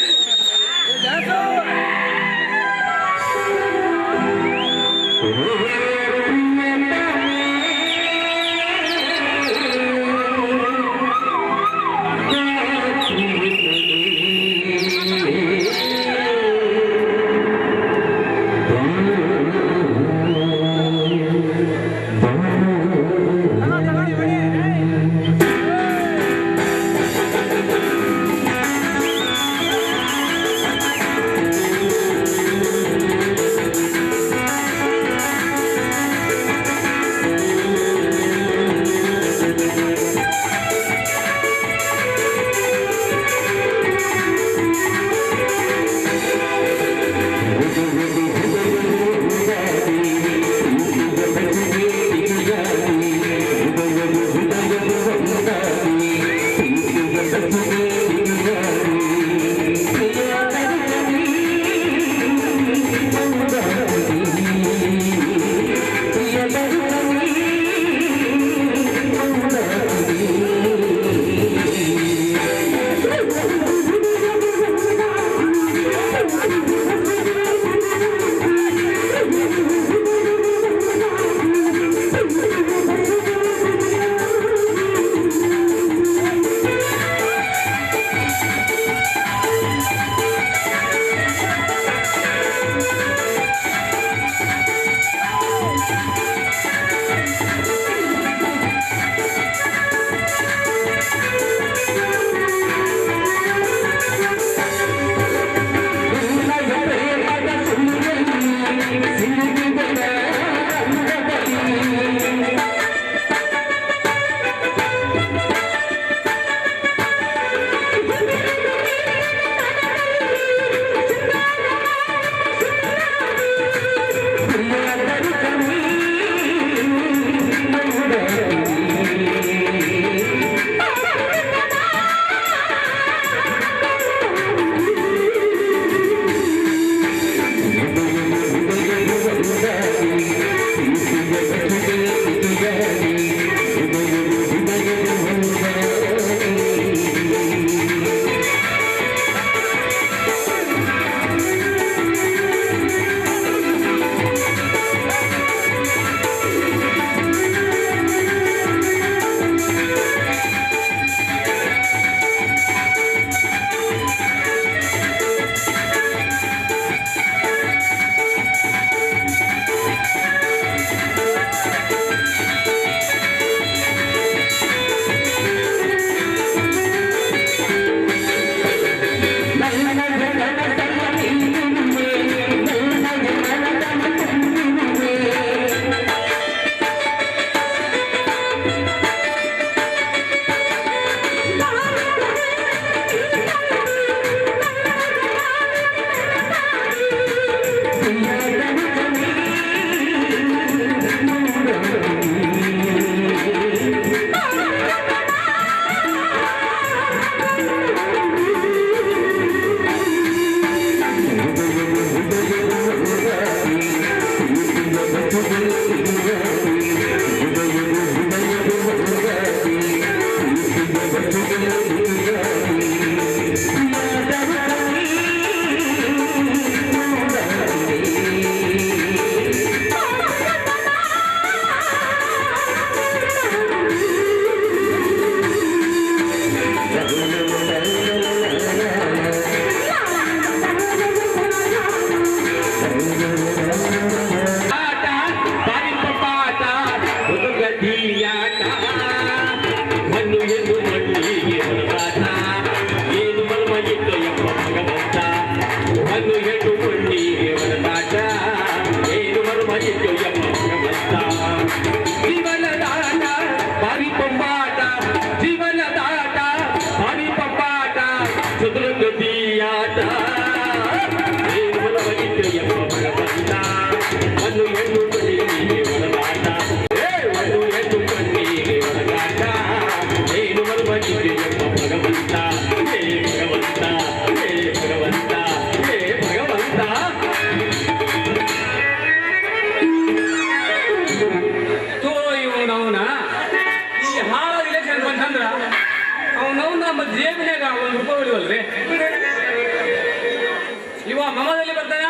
ಇವ ಮಮದಲ್ಲಿ ಬರ್ತಾನ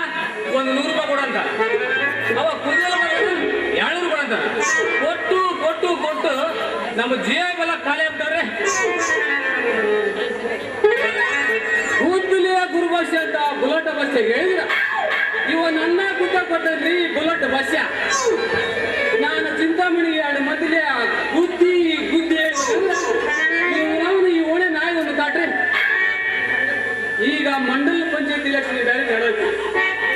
ಒಂದು 100 ರೂಪಾಯಿ ಕೊಡಂತ, ಅವ ಕುದಿಯಲ್ಲ 200 ಕೊಡಂತ. ಕೊಟ್ಟು ಕೊಟ್ಟು ಕೊಟ್ಟು ನಮ್ಮ ಜೇಬೆಲ್ಲ ಖಾಲಿ ಆಗ್ತಾರೆ. ಕೂದಲಿಯ ಗುರುಭಾಷೆ ಅಂತ ಬುಲೆಟ್ ಬಸ್ಸಿಗೆ ಹೇಳಿದ್ರ, ಇವ ನನ್ನ ಗುಡ್ಡ ಕೊಟ್ಟದ್ರಿ ಬುಲೆಟ್ ಬಸ್ಸ. ನಾನು ಚಿಂತಾಮಣಿ 2 ಮಂದಿಗೆ ಗುದ್ದಿ ಗುದ್ದಿ ನಾವು ಈ ಓಣೆ ನಾಯಿ ಒಂದು ಕಾಟ್ರಿ. ಈಗ ಮಂಡಲ ಪಂಚಾಯತ್ ಇಲೆಕ್ಷನ್ ನಡೆಯುತ್ತೆ,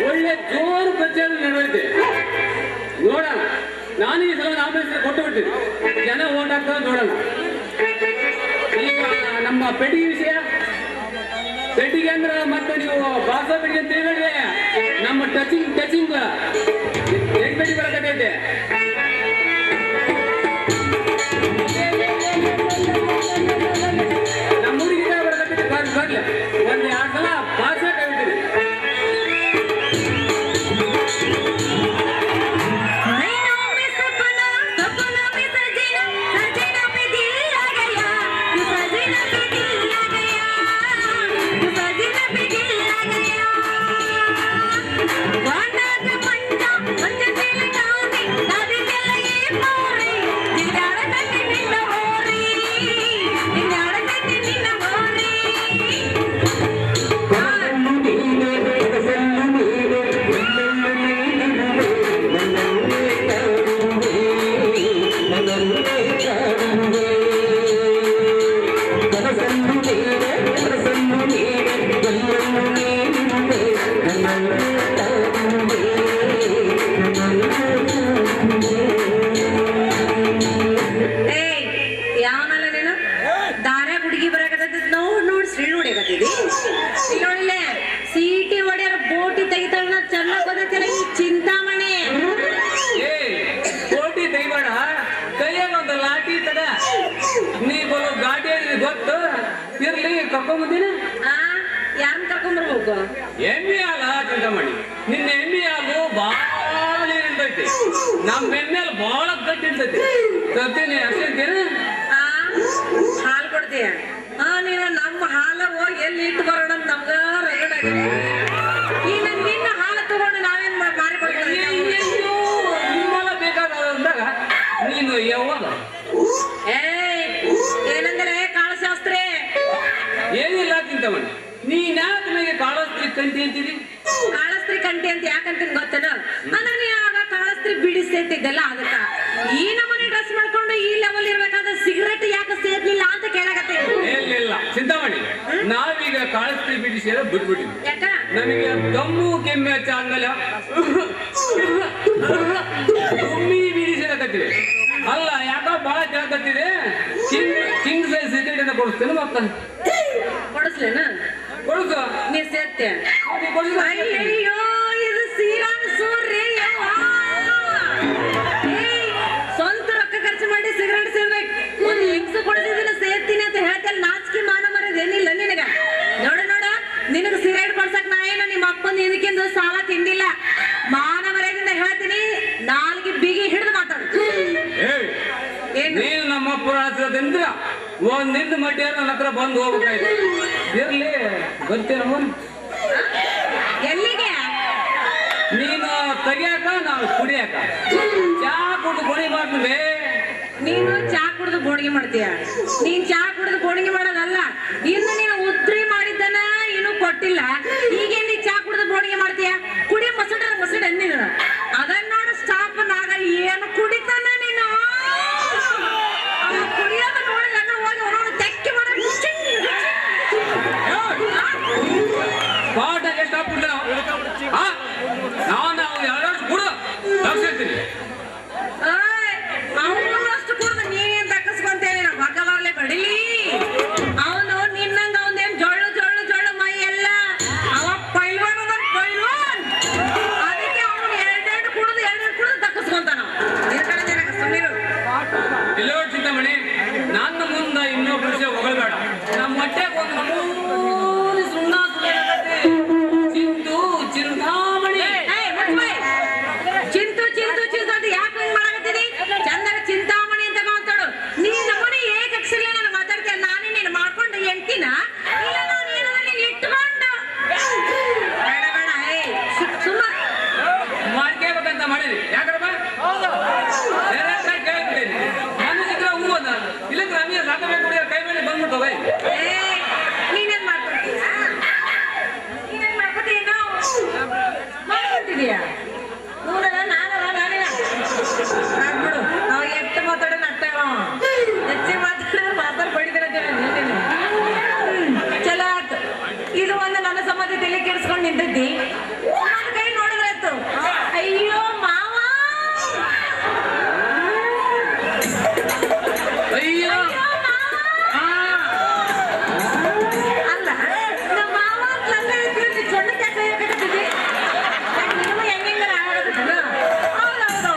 ಒಳ್ಳೆ ಜೋರು ಪಂಚಾಯತ್ ನಡೆಯುತ್ತೆ. ನೋಡೋಣ, ನಾನು ಈ ಸಲ ನಾಮಿನೇಷನ್ ಕೊಟ್ಟು ಬಿಡ್ತೀನಿ, ಜನ ಓಟ್ ಹಾಕ್ತಾರೆ ನೋಡೋಣ. ಈಗ ನಮ್ಮ ಪೆಟ್ಟಿಗೆ ವಿಷಯ, ಪೆಟ್ಟಿಗೆ ಅಂದ್ರೆ ಮತ್ತೆ ನೀವು ಬಾಸ ಪೆಟ್ಟಿಗೆ ಅಂತ ಹೇಳಿದ್ರೆ ನಮ್ಮ ಟಚಿಂಗ್ ಹೆಂಗ್ ಪೆಟ್ಟಿಗೆ ಬರಕತ್ತೈತೆ. ನಮ್ಮ ಊರಿಗೆ ಬರಕತ್ತೈತೆ, ಬರ್ಲಿ ಒಂದು 2 ಸಲ ಬಾಸ ಕವಿತೀನಿ. ಚಿಂತಾಮಣಿ ಕೋಟಿ ತೆಗಿಬೇಡ, ಕೈಯಾಗ ಒಂದು ಲಾಠಿ ತಗ. ನೀ ಬರೋ ಗಾಡಿ ಗೊತ್ತು ಇರ್ಲಿ, ಕರ್ಕೊಂಬಂದಿನ ಯಾರನ್ನ ಕರ್ಕೊಂಡ್ಬರ್ಬೇಕು? ಎಮ್ಮೆ ಹಾಲ ಚಿಂತಾಮಣಿ. ನಿನ್ನ ಎಮ್ಮೆ ಹಾಲು ಬಾಳ ನೀರಿರ್ತೈತಿ, ನಮ್ಮ ಎಮ್ಮೆಲ್ ಬಾಳ ಗಟ್ಟಿ ಇರ್ತೈತಿ. ತರ್ತೀನಿ ಅಷ್ಟೇ ಹಾಲು ಕೊಡ್ತೀಯ? ನೀನು ನಮ್ಮ ಹಾಲ ಹೋಗಿ ಎಲ್ಲಿ ಇಟ್ಟು ಬರೋಣ, ನಮ್ಗ ರಗಡ ಈಗ ನಿನ್ನ ಹಾಲು ತಗೊಂಡು ನಾವೇನ್ ಮಾರಿ ಕೊಡ್ತೀವಿ? ನಿಮ್ಮೆಲ್ಲ ಬೇಕಾದಾಗ ನೀನು ಯಾವಾಗ ಏನಂದ್ರೆ ಕಾಳಶಾಸ್ತ್ರಿ ಏನಿಲ್ಲ ಚಿಂತಾಮಣಿ. ನೀನ್ ಯಾಕೆ ನನಗೆ ಕಾಳಸ್ತ್ರಿ ಕಂಟಿ ಅಂತೀರಿ? ಕಾಳಸ್ತ್ರಿ ಕಂಟಿ ಅಂತ ಯಾಕಂತೀನಿ ಗೊತ್ತೇನ? ಅಂದ್ರೆ ನೀ ಆಗ ಕಾಳಸ್ತ್ರಿ ಬಿಡಿಸ್ತಿದ್ದಲ್ಲ, ಅದಕ್ಕ ಈ ನಮ್ಮನೆ ಡ್ರೆಸ್ ಮಾಡ್ಕೊಂಡು ಈ ಲೆವೆಲ್ ಇರ್ಬೇಕಾದ್ರೆ ಸಿಗರೇಟ್ ಯಾಕೆ ಸೇರ್ಲಿಲ್ಲ ಅಂತ ಕೇಳಾಕತ್ತೀನಿ. ಇಲ್ಲ ಚಿಂತಾಮಣಿ ನಾವೀಗ ಕಾಳಸ್ತಿ ಬಿಡಿಸಿ ಬಿಟ್ಬಿಟ್ಟಿದ್ವಿ. ಯಾಕ ನಮಗೆ ದಮ್ಮು ಕೆಮ್ಮೆ ಹಚ್ಚ ಆದ್ಮೇಲೆ ತುಮ್ಮಿ ಬಿಡಿಸಿರಕತ್ತಿದೆ. ಅಲ್ಲ ಯಾಕ ಬಾಳ ಕೇಳಕತ್ತಿದೆ. ಕಿಂಗ್ ಸೈಜ್ ಸಿಗರೇಟ್ ಅನ್ನ ಕೊಡಿಸ್ತೇನೆ ಮತ್ತ ಕೊಡಿಸ್ಲೇನ ಕೊಡಿಸು ನೀ ಸೇರ್ತೆ. ಕೊಡಿಸು. ಅಯ್ಯಯ್ಯೋ ಇದು ಶ್ರೀರಾಮ್ ಸೂರ್ಯ ಸ್ವಂತ ರೊಕ್ಕ ಖರ್ಚು ಮಾಡಿ ಸಿಗರೇಟ್ ಸೇರ್ಬೇಕು. ಒಂದು ಹೆಂಗ್ಸು ಕೊಡಿಸಿದ್ರೆ ಸೇರ್ತೀನಿ ಅಂತ ಹೇಳ್ತೇನೆ. ನಾಚಿಕೆ ಮಾನ ಮರದ ಏನಿಲ್ಲ ನಿನಗ. ನೋಡ ನಿನಗ ಸಿಗರೇಟ್ ಕೊಡ್ಸಕ್ ನಾ ಏನು ನಿಮ್ಮ ಅಪ್ಪನ ಇದಕ್ಕಿಂತ ಸಾಲ ತಿಂದಿಲ್ಲ. ಮಾನ ಮರ್ಯಾದಿಂದ ಹೇಳ್ತೀನಿ, ನಾಲ್ಗೆ ಬಿಗಿ ಹಿಡಿದು ಮಾತಾಡು. ನೀನು ನಮ್ಮ ಅಪ್ಪರಾದ್ರಿಂದ ಒಂದಿಂದ ಮಟ್ಟ ನನ್ನ ಹತ್ರ ಬಂದು ಹೋಗ್ಬೇಕಾಯ್ತು. ಇರ್ಲಿ ಗೊತ್ತೇನಮ್ಮ ಎಲ್ಲಿಗೆ ನೀನು ತೆಗಿಯಾಕ ನಾವು ಕುಡಿಯಾಕ ಚಾ ಕುಡ್ದು ಕೊಡಿ ಮಾಡ್ತೀವಿ. ನೀನು ಚಾ ಕುಡಿದು ಬೋಣಿಗೆ ಮಾಡ್ತೀಯ. ನೀನ್ ಚಾ ಕುಡಿದು ಬೋಣಿಗೆ ಮಾಡೋದಲ್ಲ, ಇನ್ನು ನೀನು ಉದ್ರಿ ಮಾಡಿದ್ದನ ಇನ್ನು ಕೊಟ್ಟಿಲ್ಲ. ಈಗ ನೀ ಚಾ ಕುಡಿದು ಬೋಣಿಗೆ ಮಾಡ್ತೀಯ. ಕುಡಿ ಮಸೂಡ ನೀನು ಅದನ್ನ ನೋಡ ಸ್ಟಾಪ್ ನಾಗ ಏನು ಕುಡಿತಾನ ನೀನು. ಕುಡಿಯೋದ ನೋಡಿಲ್ಲ ಹೋಗಿ ಅವನವನು ತೆಕ್ಕಿ ಮಾಡ ಬಾಟ ಎಷ್ಟು ಹಾಕ್ಬಿಟ್ಟ ನಾನು ಎರಡು ಕುಡು ತಗ್ಸಿರ್ತೀನಿ. ಅವನಷ್ಟು ಕುಡ್ದು ನೀನೇನ್ ತಕ್ಕಸ್ಕೊಂತೇನೆ. ನಮ್ಮ ಮಗ ಬರ್ಲೆ ಬಡಿಲಿ. ಅವನು ನಿನ್ನಂಗ ಅವನೇನ್ ಜೊಳ್ಳು ಜೊಳ್ಳು ಜೊಳ್ಳು ಮೈ ಎಲ್ಲ. ಅವ ಪೈಲ್ವಾನ್ ಅದನ್ ಪೈಲ್ವಾನ್. ಅದಕ್ಕೆ ಅವನು ಎರಡೆರಡು ಕುಡ್ದು ತಕ್ಕಸ್ಕೊಂತಾನ. ಸುಮ್ಮನೆ ಇಲ್ಲೋ ಚಿಂತಾಮಣಿ, ನನ್ನ ಮುಂದ ಇನ್ನೊಬ್ಬ ವಿಷಯ ಹೊಗಳಬೇಡ. ನಮ್ಮ ಹೊಟ್ಟೆಗೆ ಒಂದು ನಮೂನಿ ಸುಣ್ಣ ಚಿಂತು ಚಿಂತಾಮಣಿ. ಚಿಂತು ಅಂತ ಯಾಕೆ ಹಿಂಗ್ ಮಾಡಕತ್ತೀರಿ? ಚಂದಾಗ ಚಿಂತಾಮಣಿ ಅಂತ ಮಾತಾಡು. ನೀ ನಮ್ಮನೆ ಏಕ್ ಅಕ್ಷರ ನಾನು ಮಾತಾಡ್ತೇನೆ. ನಾನೇ ನೀನು ಮಾಡ್ಕೊಂಡು ಎಂಟಿನ ಇಲ್ಲ ನಾನು ಏನಾದ್ರು ನೀನು ಇಟ್ಕೊಂಡು ಬೇಡ ಸುಮ್ಮ ಮಾಡ್ಕೇಬೇಕಂತ ಮಾಡಿರಿ. ಯಾಕಂದ್ರೆ ಕೇಳ್ಬಿಟ್ಟೇನಿ ನನ್ನ ಸಿಕ್ಕ ಹೂ ಅದ ಇಲ್ಲಂದ್ರೆ ನಮಗೆ ಸಾಕಬೇಕು ಕುಡಿಯೋ ಕೈ ಮೇಲೆ ಬಂದ್ಬಿಟ್ಟವೆ. ನೀನೇನ್ ಮಾಡ್ಕೊತೀಯ? ನೀನೇನ್ ಮಾಡ್ಕೊತೀಯ? ಮಾಡ್ಕೊತಿದೀಯ ನೋಡಲ್ಲ. ನಾನೇ ಬಿಡು. ಅವಾಗ ಎಷ್ಟು ಮಾತಾಡೋ ನಟ್ಟಾವ ಹೆಚ್ಚಿಗೆ ಮಾತಾಡ್ ಬಡಿದಿರ ಚಲೋ ಆಯ್ತು. ಇದು ಒಂದು ನನ್ನ ಸಂಬಂಧಿ ತಲೆ ಕೆಡಿಸ್ಕೊಂಡು ನಿಂತೈತಿ. ನನ್ನ ಕೈ ನೋಡಿದ್ರೆ ಆಯ್ತು. ಅಯ್ಯೋ ಮಾವ ಅಯ್ಯೋ ಅಲ್ಲ ನಮ್ಮ ಮಾವ ಅಂತ ಚೊಣ್ಣಕ್ಕೆ ಕೈ ಹಾಕತ್ತಿದ್ದಿ. ಹೆಂಗಾರ ಆಗೋದಿಲ್ಲ. ಹೌದೌದು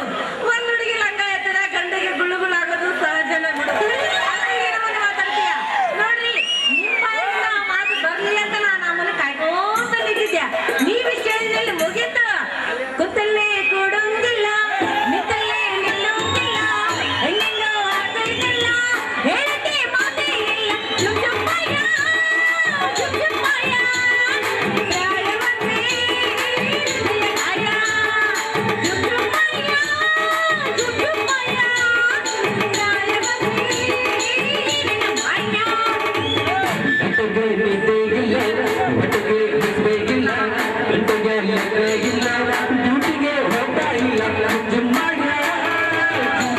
ಒಂದ್ ಹುಡುಗಿ ಲಂಗ ಎತ್ತದ ಗಂಡಿಗೆ ಗುಳುಗುಳಾಗೋದು ಸಹಜನ ಬಿಡು. ಏನವನ್ನು ಮಾತಾಡ್ತೀಯ ನೋಡ್ರಿ. ನಿಮ್ಮ ಬಾಯಿಂದ ಆ ಮಾತು ಬರ್ಲಿ ಅಂತ ನಾನು ಆಮೇಲೆ ಕಾಯ್ಕೊಂತ ನಿಂತಿದ್ದೆ. ನೀ ವಿಷಯದಲ್ಲಿ ಮುಗಿತ ಗೊತ್ತಲ್ಲೇ ಕೊಡೋಂಗಿಲ್ಲ, ನಿಂತಲ್ಲೇ ನಿಲ್ಲೋಂಗಿಲ್ಲ, ಹೆಂಗೆಂಗೋ ಆಗ್ತೈತಲ್ಲ, ಹೇಳಕ್ಕೆ ಮಾತೇ ಇಲ್ಲ. ಜುಮ್ ಜುಮ್ಮಯ್ಯ, ಜುಮ್ ಜುಮ್ಮಯ್ಯ, ಪ್ರಾಣವಂತೆ ನಿನ್ನಗಾಯ. ಜುಮ್ ಜುಮ್ಮಯ್ಯ, ಜುಮ್ ಜುಮ್ಮಯ್ಯ, ಪ್ರಾಣವಂತೆ ನಿನ್ನ ಮಾಯ. ಗಂಟೆಗೆ ನಿದ್ದೆ ಇಲ್ಲ, ಗಂಟೆಗೆ ನಿದ್ದೆ ಇಲ್ಲ, ಗಂಟೆಗೆ ನಿದ್ದೆ ಇಲ್ಲ, ಡ್ಯೂಟಿಗೆ ಹೋಗ್ತಾ ಇಲ್ಲ. ಜುಮ್ಮಯ್ಯ,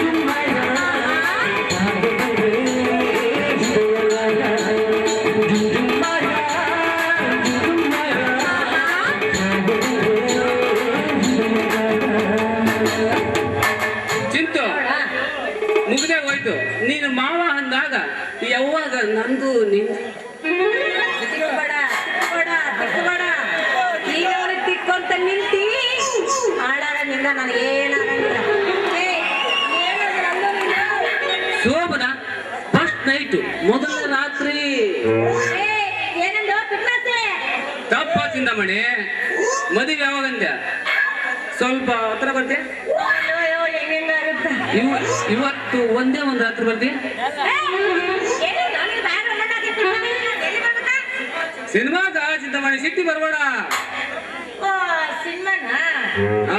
ಜುಮ್ಮಯ್ಯ, ಚಿಂತು ಮುಗ್ದೇ ಹೋಯ್ತು. ನೀನು ಮಾವ ಅಂದಾಗ ಯಾವಾಗ ನಂದು ನಿಂದು ತಿಕ್ಕಬೇಡ ನೀನು ತಿಕ್ಕೊಂತ ನಿಂತಿ ಹಾಳಾಗಂಗಿಲ್ಲ. ನನಗೇನಾಗಂಗಿಲ್ಲ. ಶೋಭನ ಫಸ್ಟ್ ನೈಟ್ ಮೊದಲ ರಾತ್ರಿ ಏನಂದ ಪಿಕ್ನಾಸೆ? ತಪ್ಪ ಚಿಂತಾಮಣಿ. ಮದುವೆ ಯಾವಾಗಂದ್ಯ? ಸ್ವಲ್ಪ ಹತ್ರ ಬರ್ತೀಯ? ಅಯ್ಯೋ ಹೆಂಗಾಗುತ್ತೆ. ಇವತ್ತು ಒಂದೇ ಒಂದು ರಾತ್ರಿ ಬರ್ತೀಯ? ಸಿನಿಮಾಗ ಚಿಂತಾಮಣಿ ಸಿಟ್ಟಿ ಬರ್ಬೇಡ. ಸಿನಿಮಾನ ಹಾ.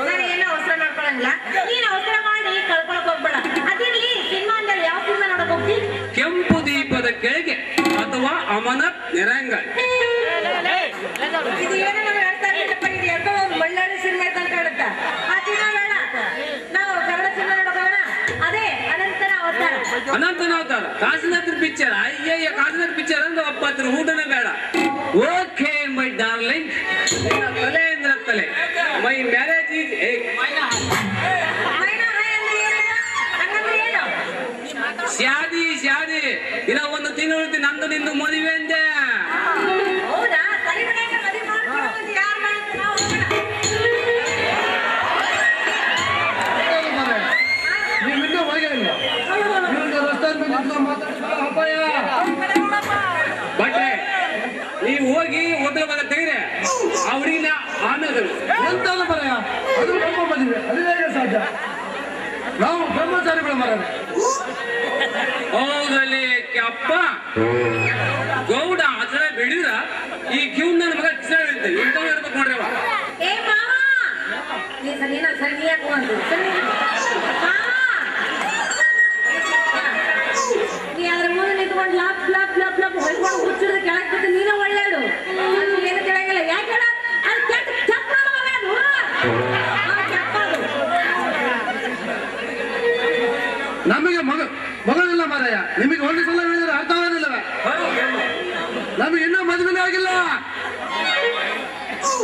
ನಾನು ಏನೋ ಅವಸರ ಮಾಡ್ಕೊಳಂಗಿಲ್ಲ. ನೀನು ಅವಸರ ಮಾಡಿ ಕಳ್ಕೊಳಕ್ ಹೋಗ್ಬೇಡ. ಅದಿರ್ಲಿ, ಸಿನಿಮಾ ಅಂದ್ರೆ ಯಾವ ಸಿನಿಮಾ ನೋಡಕ್ ಹೋಗ್ತಿ? ಕೆಂಪು ದೀಪದ ಕೆಳಗೆ ಅಥವಾ ಅಮನತ್ ನಿರಂಗ. ಇದು ಏನೋ ನಾವು ಹೇಳ್ತಾ ಇರ್ಲಿಲ್ಲಪ್ಪ. ಇದು ಯಾಕೋ ಒಂದು ಮಳ್ಳಾಳಿ ಸಿನಿಮಾ ಇದ್ದಂಗೆ ಕಾಣುತ್ತ. ಆ ಸಿನಿಮಾ ಬೇಡ, ನಾವು ಕನ್ನಡ ಸಿನಿಮಾ ನೋಡಕ್ ಹೋಗೋಣ. ಅದೇ ಅನಂತರ ಅವ್ರ ಅವತಾರ. ಅನಂತನ ಅವತಾರ ಕಾಸಿನಾಥ್ ಪಿಕ್ಚರ್ ಅಯ್ಯಯ್ಯ ಕಾಸಿನಾಥ್ ಪಿಕ್ಚರ್ ಅಂದ್ರೆ ಒಪ್ಪತ್ರ ಊಟನೇ ಬೇಡ. ಓಕೆ ಮೈ ಡಾರ್ಲಿಂಗ್, ತಲೆ ಅಂದ್ರೆ ತಲೆ. ಮೈ ಮ್ಯಾರೇಜ್ ಈಸ್ ಶಾದಿ ಶಾದಿ ಇನ್ನ ಒಂದು ತಿಂಗಳು ನಂದು ನಿಂದು ಮದುವೆ ಅಂದೆ. ಹೌದಾ? ಸರಿ ಬಿಡಂಗ ಮದುವೆ ಮಾಡ್ಕೊಳ್ಳೋದು ಯಾರು ಮಾಡ್ತಾರೆ? ನಾವು ನೀವಿನ್ನೂ ಹೋಗಿಲ್ಲ ಬಟ್ರೆ ನೀವು ಹೋಗಿ ಮೊದಲು ಮಗ ತೆಗೆದ್ರೆ ಆ ಹುಡುಗಿನ ಆಮೇಲೆ ಎಂತಲ್ಲ ಮರೆಯ ಅದು ನಮ್ಮ ಮದುವೆ ಅದು ಹೇಗೆ ಸಾಧ್ಯ? ನಾವು ಬ್ರಹ್ಮಚಾರಿಗಳು ಮರ. ಹೌದಲ್ಲಿ ಅಪ್ಪ ಗೌಡ ಆಚರ ಬೆಳೆದ್ರ ಈ ಕ್ಯೂ ನನ್ನ ಮಗ ಕಿಸ ಬೀಳ್ತೆ ಇಂಥ ಹೇಳ್ಬೇಕು ನೋಡ್ರಿ ಅವ. ಏ ಮಾವ ನೀ ಸರಿ ನಾ ಸರಿ ನೀ ಯಾಕೆ ಬಂದು ಸರಿ ಮಾವ ನೀ ಅದ್ರ ಮುಂದೆ ನಿಂತ್ಕೊಂಡು ಲಾಪ್ ಲಾಪ್ ಲಾಪ್ ಲಾಪ್ ಹೊಯ್ಕೊಂಡು ಹುಚ್ಚಿದ್ರೆ ಕೆಳಗೆ ಬಿಟ್ಟು ನೀನೇ ಒಳ್ಳೆಯದು. ಅದು ಏನು ಕೆಳಗಿಲ್ಲ ಯಾಕೆ ಹೇಳ ಅದು ಕೆಟ್ಟ ಚಪ್ಪಲ ಮಗ ಅದು. ಚಪ್ಪದು ನಮಗೆ ಮಗಳಿಲ್ಲ ಮಾರಾಯ. ನಿಮಗೆ ಒಂದು ಸಲ ಹೇಳಿದ್ರೆ ಅರ್ಥವಾಗಲಿಲ್ಲವೇ? ನಮಗೆ ಇನ್ನೂ ಮದುವೆನೇ ಆಗಿಲ್ಲ.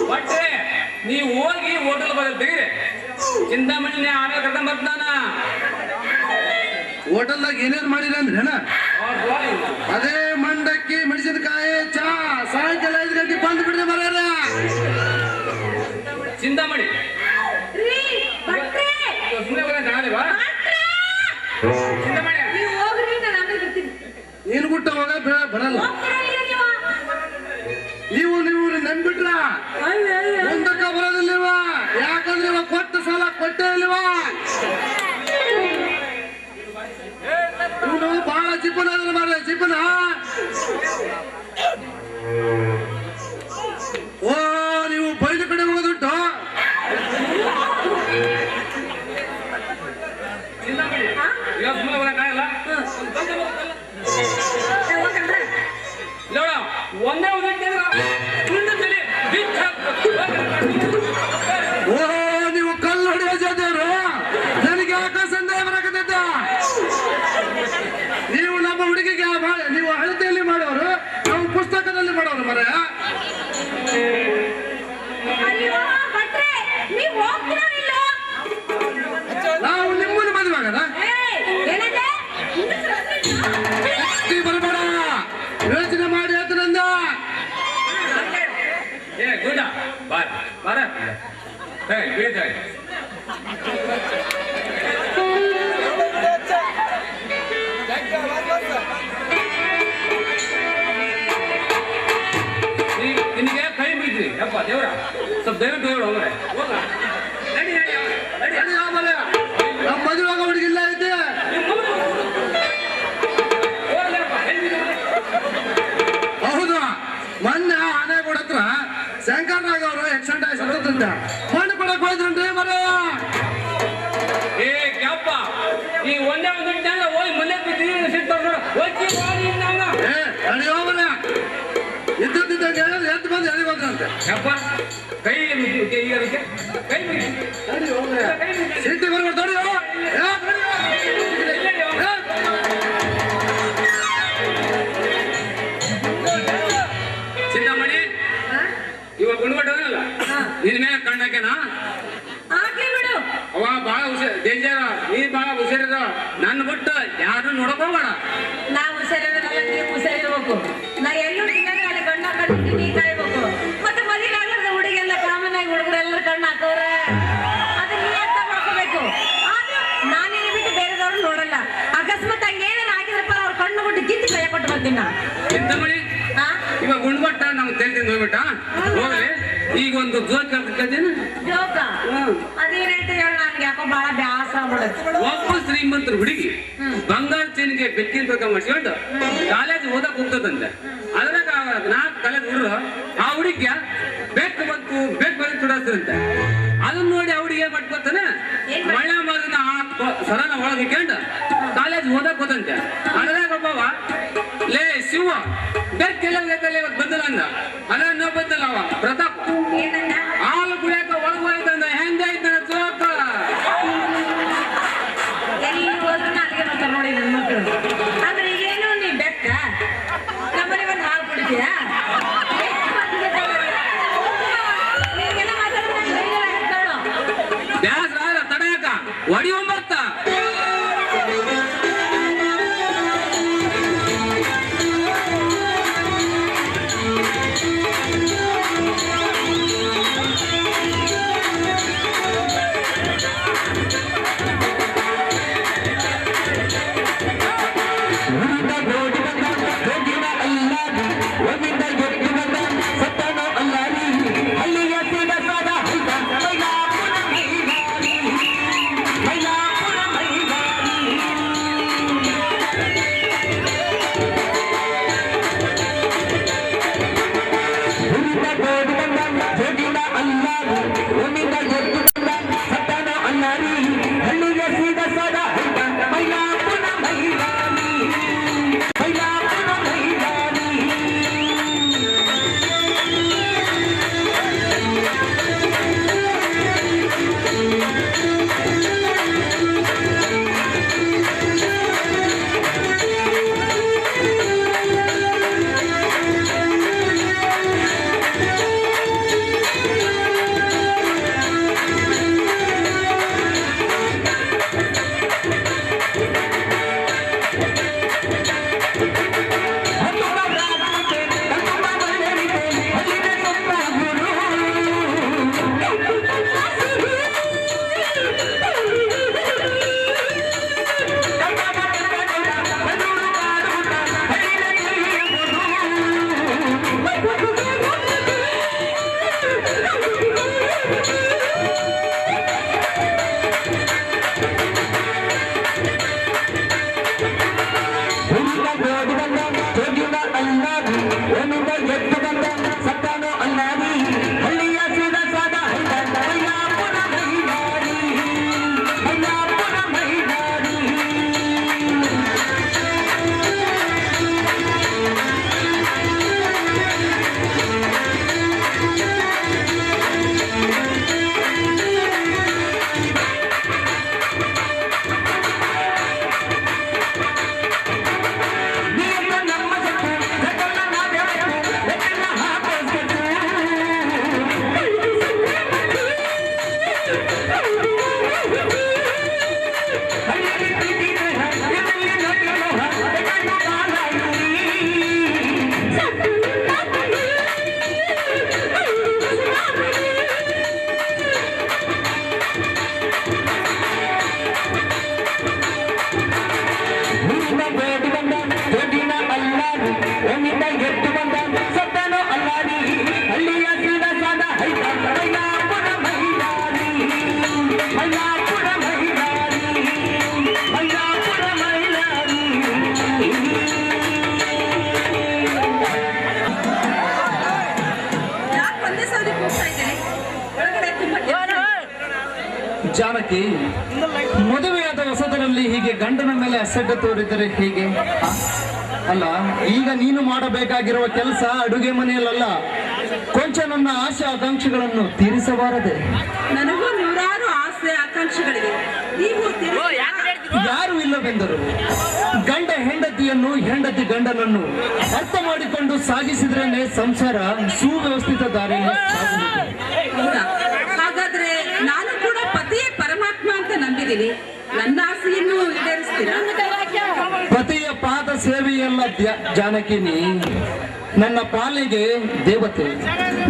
ಬಟ್ರೆ ನೀವು ಹೋಗಿ ಹೋಟೆಲ್ ಬದಲು ತೆಗೀರಿ ಚಿಂತಾಮಣಿನೇ ಆಮೇಲೆ ಕರ್ಕೊಂಡ್ ಬರ್ತಾನ. ಹೋಟೆಲ್ದಾಗ ಏನೇನು ಮಾಡಿಲ್ಲ ಅಂದ್ರೇನ? ಅದೇ ಮಂಡಕ್ಕಿ ಮೆಣಸಿನಕಾಯಿ ಚಾ ಸಾಯಂಕಾಲ 5 ಗಂಟೆಗೆ ಬಂದು ಬಿಡ್ರಿ ಮರ. ಚಿಂತಾಮಣಿ ರೀ ಭಟ್ರೆ ನಾಳೆವಾ ಚಿಂತಾಮಣಿ ನೀವು ಹೋಗ್ರಿ ನಾನು ಆಮೇಲೆ ಬರ್ತೀನಿ. ನೀನು ಬಿಟ್ಟ ಹೋಗ ಬರಲ್ಲ. ಹೋಗ್ತೀರಾ ಇಲ್ಲ ನೀವು? ನೀವು ನಂಬಿಟ್ರ ಮುಂದಕ್ಕ ಬರೋದಿಲ್ಲವ? ಯಾಕಂದ್ರೆ ಇವ ಕೊಟ್ಟ ಸಾಲ ಕೊಟ್ಟೇ ಇಲ್ವಾ? ಇವನು ಬಹಳ ಚಿಪ್ಪನ ಮಾಡ ಚಿಪ್ಪನ. ಓ ನೀವು ಬೈದ ಕಡೆ ಹೋಗೋದುಂಟು. ಚಿಂತಾಮಣಿ ಇವತ್ತು ಮುಂದೆ ಬರೋಕ್ಕಾಗಲ್ಲ. ನೋಡ ಒಂದೇ ಓ ನೀವು ಕಲ್ಲು ಹೊಡೆಯೋ ಜೊತೆಯವರು ನನಗೆ ಯಾಕೆ ಸಂದೇಹ ಬರಕತ್ತ? ನೀವು ನಮ್ಮ ಹುಡುಗಿಗೆ ನೀವು ಹಳತೆಯಲ್ಲಿ ಮಾಡೋರು, ನಾವು ಪುಸ್ತಕದಲ್ಲಿ ಮಾಡೋರು ಮರ. ಅಯ್ಯೋ ಭಟ್ರೆ ನೀವು ಹೋಗ್ತೀರಾ ಇಲ್ಲ? ನಾವು ನಿಮ್ಮನ್ನು ಮದುವೆ ಆಗದ ಏನಂದ್ರೆ ಬರಬೇಡ, ಯೋಚನೆ ಮಾಡಿ ಆತನಂದ. ಏ ಗುಡ ಬಾರ ಬಾರ ಬೀಳ್ತಾರೆ. ನಿನಗೆ ಕೈ ಬಿಡ್ರಿ ಯಪ್ಪ ದೇವ್ರ ಸ್ವಲ್ಪ ದಯವಿಟ್ಟು ಹೇಳು ಹೋಗ್ರೆ ಹೋಗ ನಡಿ ನಡಿ ನಡಿ ನಡಿ ಆಮೇಲೆ ನಮ್ಮ ಮದುವೆ ಆಗೋ ಹುಡುಗಿ ಇಲ್ಲ ಐತೆ. ಹೌದು, ಮೊನ್ನೆ ಆನೆಗೋಡ ಹತ್ರ ಶಂಕರ್ನಾಗ್ ಅವರು ಆಕ್ಸಿಡೆಂಟ್ ಆಗಿ ಸತ್ತಂತ ಮಣ್ಣು ಕೊಡಕ್ ಹೋಯ್ದ್ರಂತೆ ಮರ. ಏ ಕ್ಯಾಪ್ಪ ಈ ಒಂದೇ ಒಂದು ಗಂಟೆ ಹೋಗಿ ಮನೆ ಬಿದ್ದು ಸಿಟ್ಟು ನೋಡು ಹೋಗಿ ನಡೆಯೋ ಮರ ಇದ್ದಂಗೆ ಎದ್ದು ಬಂದು ಎಲ್ಲಿಗೆ ಹೋದ್ರಂತೆ. ಯಪ್ಪ ಕೈ ಈಗ ಅದಕ್ಕೆ ಕೈ ಸಿಟ್ಟಿ ಬರ್ಬೋದು ನೋಡಿಯೋ. ಚಿಂತಾಮಣಿ ಇವಾಗ ಗುಣಗಟ್ಟಲ್ಲ ನಿನ್ ಮೇಲೆ ಕಣ್ಣಾಕೆನಾ ಆಗ್ಲಿ ಬಿಡು. ಅವ ಬಾಳ ಹುಷಾರ್ ಡೇಂಜರ್, ನೀ ಬಾಳ ಹುಷಾರಿದ. ನನ್ನ ಬಿಟ್ಟು ಯಾರು ನೋಡಕ್ ಹೋಗ್ಬೇಡ. ನಾ ಹುಷಾರಿರೋದಲ್ಲ, ನೀವು ಹುಷಾರಿರ್ಬೇಕು. ನಾ ಎಲ್ಲೂ ತಿನ್ನೋದು ಅಲ್ಲಿ ಗಂಡ ಕಣ್ಣಿಟ್ಟು ನೀ ಕಾಯ್ಬೇಕು. ಮತ್ತೆ ಮದುವೆ ಆಗದ ಹುಡುಗೆಲ್ಲ ಕಾಮನ್ ಆಗಿ ಹುಡುಗರೆಲ್ಲರೂ ಕಣ್ಣು ಹಾಕೋರೆ. ಅದು ನೀ ಅರ್ಥ ಮಾಡ್ಕೋಬೇಕು. ಆದ್ರೂ ನಾನೇನು ಬಿಟ್ಟು ಬೇರೆದವ್ರು ನೋಡಲ್ಲ. ಅಕಸ್ಮಾತ್ ಹಂಗೇನಾರು ಆಗಿದ್ರಪ್ಪ ಅವ್ರ ಕಣ್ಣು ಬಿಟ್ಟು ಕಿತ್ತು ಕೈ ಕೊಟ್ಟು ಬರ್ತೀನಿ ನಾ. ಚಿಂತಾಮಣಿ ಇವಾಗ ಗುಣಗಟ್ಟ ನಮ್ಗೆ ತೆಲ್ತಿಂದ ಹೋಗ್ಬಿಟ್ಟ ಹೋಗ್ಲಿ. ಈಗ ಒಂದು ಜೋಕ್ ಕೇಳ್ತೀನಿ. ಜೋಕ ಅದೇನೈತೆ ಹೇಳ, ನನ್ಗೆ ಯಾಕೋ ಬಹಳ ಬ್ಯಾಸ ಆಗ್ಬಿಡುತ್ತೆ. ಒಬ್ಬ ಶ್ರೀಮಂತರ ಹುಡುಗಿ ಬಂಗಾರ ಚೇನ್ಗೆ ಬೆಕ್ಕಿನ ತೂಕ ಮಾಡಿಸ್ಕೊಂಡು ಕಾಲೇಜ್ ಓದಕ್ ಹೋಗ್ತದಂತೆ. ಅದ್ರಾಗ 4 ಕಾಲೇಜ್ ಹುಡುಗರು ಆ ಹುಡುಗಿಯ ಬೆಕ್ಕು ಬಂತು ತುಡಾಸ್ರಂತೆ. ಅದನ್ನ ನೋಡಿ ಆ ಹುಡುಗಿ ಏನ್ ಮಾಡ್ಕೊತಾನೆ ಮಳೆ ಮಗನ ಸರನ ಒಳಗೆ ಇಟ್ಕೊಂಡು ಕಾಲೇಜ್ ಓದಕ್ ಹೋದಂತೆ. ಅದ್ರಾಗ ಒಬ್ಬವ ಲೇ ಶಿವ ಬೆಕ್ಕೆಲ್ಲ ಇವತ್ತು ಬಂದಲ್ಲ ಅಂದ. ಅದ ಇನ್ನೂ ಬಂದಲ್ಲ ಅವ ಪ್ರತಾಪ್ ಹಾಲು ಕುಡಿಯಕ ಒಳಗೆ ಹೋಯ್ತಂದ. ಹೆಂಗಾಯ್ತಾನ ಚೋಕ ಎಲ್ಲಿ ಹೋದ್ರು ಅಲ್ಲಿಗೆ ಬರ್ತಾರೆ ನೋಡಿ. ಜಾನಕಿ, ಮದುವೆಯಾದ ಹೊಸದರಲ್ಲಿ ಹೀಗೆ ಗಂಡನ ಮೇಲೆ ಅಸಡ್ಡೆ ತೋರಿದರೆ ಹೇಗೆ? ಅಲ್ಲ, ಈಗ ನೀನು ಮಾಡಬೇಕಾಗಿರುವ ಕೆಲಸ ಅಡುಗೆ ಮನೆಯಲ್ಲ, ಕೊಂಚ ನನ್ನ ಆಶೆ ಆಕಾಂಕ್ಷೆಗಳನ್ನು ತೀರಿಸಬಾರದೆ? ನನಗೂ ನೂರಾರು ಆಸೆ ಆಕಾಂಕ್ಷೆಗಳಿವೆ, ನೀವು ಯಾರು ಇಲ್ಲವೆಂದರು? ಗಂಡ ಹೆಂಡತಿಯನ್ನು, ಹೆಂಡತಿ ಗಂಡನನ್ನು ಅರ್ಥ ಮಾಡಿಕೊಂಡು ಸಾಗಿಸಿದ್ರೇನೆ ಸಂಸಾರ ಸುವ್ಯವಸ್ಥಿತ ದಾರಿಯಲ್ಲಿ ಹೌದಾ? ಹಾಗಾದ್ರೆ ನಾನು ಕೂಡ ಪತಿಯೇ ಪರಮಾತ್ಮ ಅಂತ ನಂಬಿದ್ದೀನಿ. ನನ್ನ ಆಸೆಯನ್ನು ಈಡೇರಿಸ್ತೀರಾ? ಪತಿಯ ಪಾದ ಸೇವೆಯಲ್ಲ ಜಾನಕಿ, ನೀ ನನ್ನ ಪಾಲಿಗೆ ದೇವತೆ.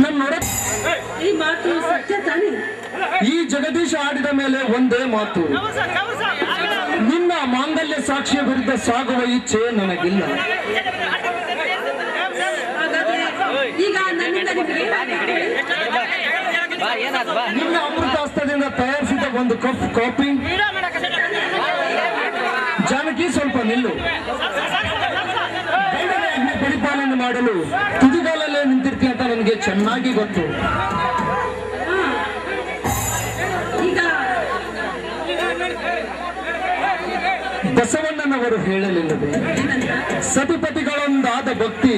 ನನ್ನೊಡ ಈ ಮಾತು ಸತ್ಯ ತಾನೇ? ಈ ಜಗದೀಶ ಆಡಿದ ಮೇಲೆ ಒಂದೇ ಮಾತು, ನಿನ್ನ ಮಾಂಗಲ್ಯ ಸಾಕ್ಷಿಯ ವಿರುದ್ಧ ಸಾಗುವ ಇಚ್ಛೆ ನನಗಿಲ್ಲ. ಹಾಗಾದ್ರೆ ಈಗ ನನ್ನಿಂದ ನಿಮಗೆ ನಿನ್ನ ಅಮೃತ ಹಸ್ತದಿಂದ ತಯಾರಿಸಿದ ಒಂದು ಕಪ್ ಕಾಫಿ. ಜಾನಕಿ, ಸ್ವಲ್ಪ ನಿಲ್ಲು. ಪರಿಪಾಲನೆ ಮಾಡಲು ತುದಿಗಾಲಲ್ಲೇ ನಿಂತಿರ್ತಿ ಅಂತ ನನಗೆ ಚೆನ್ನಾಗಿ ಗೊತ್ತು. ಈಗ ಬಸವಣ್ಣನವರು ಹೇಳಲಿಲ್ಲವೇ, ಸತಿಪತಿಗಳೊಂದಾದ ಭಕ್ತಿ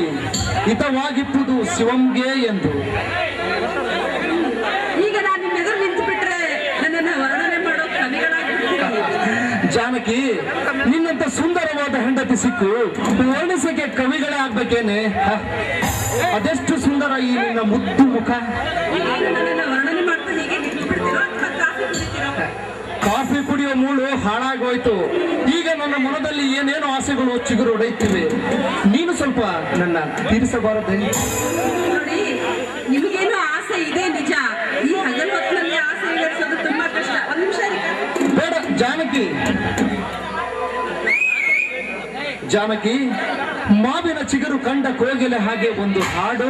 ಹಿತವಾಗಿಪ್ಪುದು ಶಿವಂಗೆ ಎಂದು. ಈಗ ನಾನು ನಿಮ್ಮೆದುರು ನಿಂತು ಬಿಟ್ರೆ ನನ್ನನ್ನು ವರ್ಣನೆ ಮಾಡೋ ಕವಿಗಳಾಗ್ಬಿಡ್ತೀನಿ. ಜಾನಕಿ, ನಿನ್ನಂತ ಸುಂದರವಾದ ಹೆಂಡತಿ ಸಿಕ್ಕು ವರ್ಣಿಸಕ್ಕೆ ಕವಿಗಳೇ ಆಗ್ಬೇಕೇನೆ? ಅದೆಷ್ಟು ಸುಂದರ ಈ ನಿನ್ನ ಮುದ್ದು ಮುಖ. ನನ್ನನ್ನು ವರ್ಣನೆ ಮಾಡ್ತಾ ಹೀಗೆ ನಿಂತು ಬಿಡ್ತೀರೋ ಅಥವಾ ಕಾಫಿ ಕುಡಿತೀರೋ? ಕಾಫಿ ಕುಡಿಯೋ ಮೂಳು ಹಾಳಾಗೋಯ್ತು. ಈಗ ನನ್ನ ಮನದಲ್ಲಿ ಏನೇನೋ ಆಸೆಗಳು ಚಿಗುರು ಹೊಡೆಯುತ್ತಿವೆ. ನೀನು ಸ್ವಲ್ಪ ನನ್ನ ತೀರಿಸಬಾರದೆ? ನೋಡಿ, ನಿಮಗೇನು ಆಸೆ ಇದೆ ನಿಜ. ಈ ಹಗಲು ಹೊತ್ತಿನಲ್ಲಿ ಆಸೆ ಈಡೇರಿಸೋದು ತುಂಬಾ ಕಷ್ಟ. ಒಂದ್ ನಿಮಿಷ ಬೇಡ ಜಾನಕಿ. ಜಾನಕಿ, ಮಾವಿನ ಚಿಗುರು ಕಂಡ ಕೋಗಿಲೆ ಹಾಗೆ ಒಂದು ಹಾಡು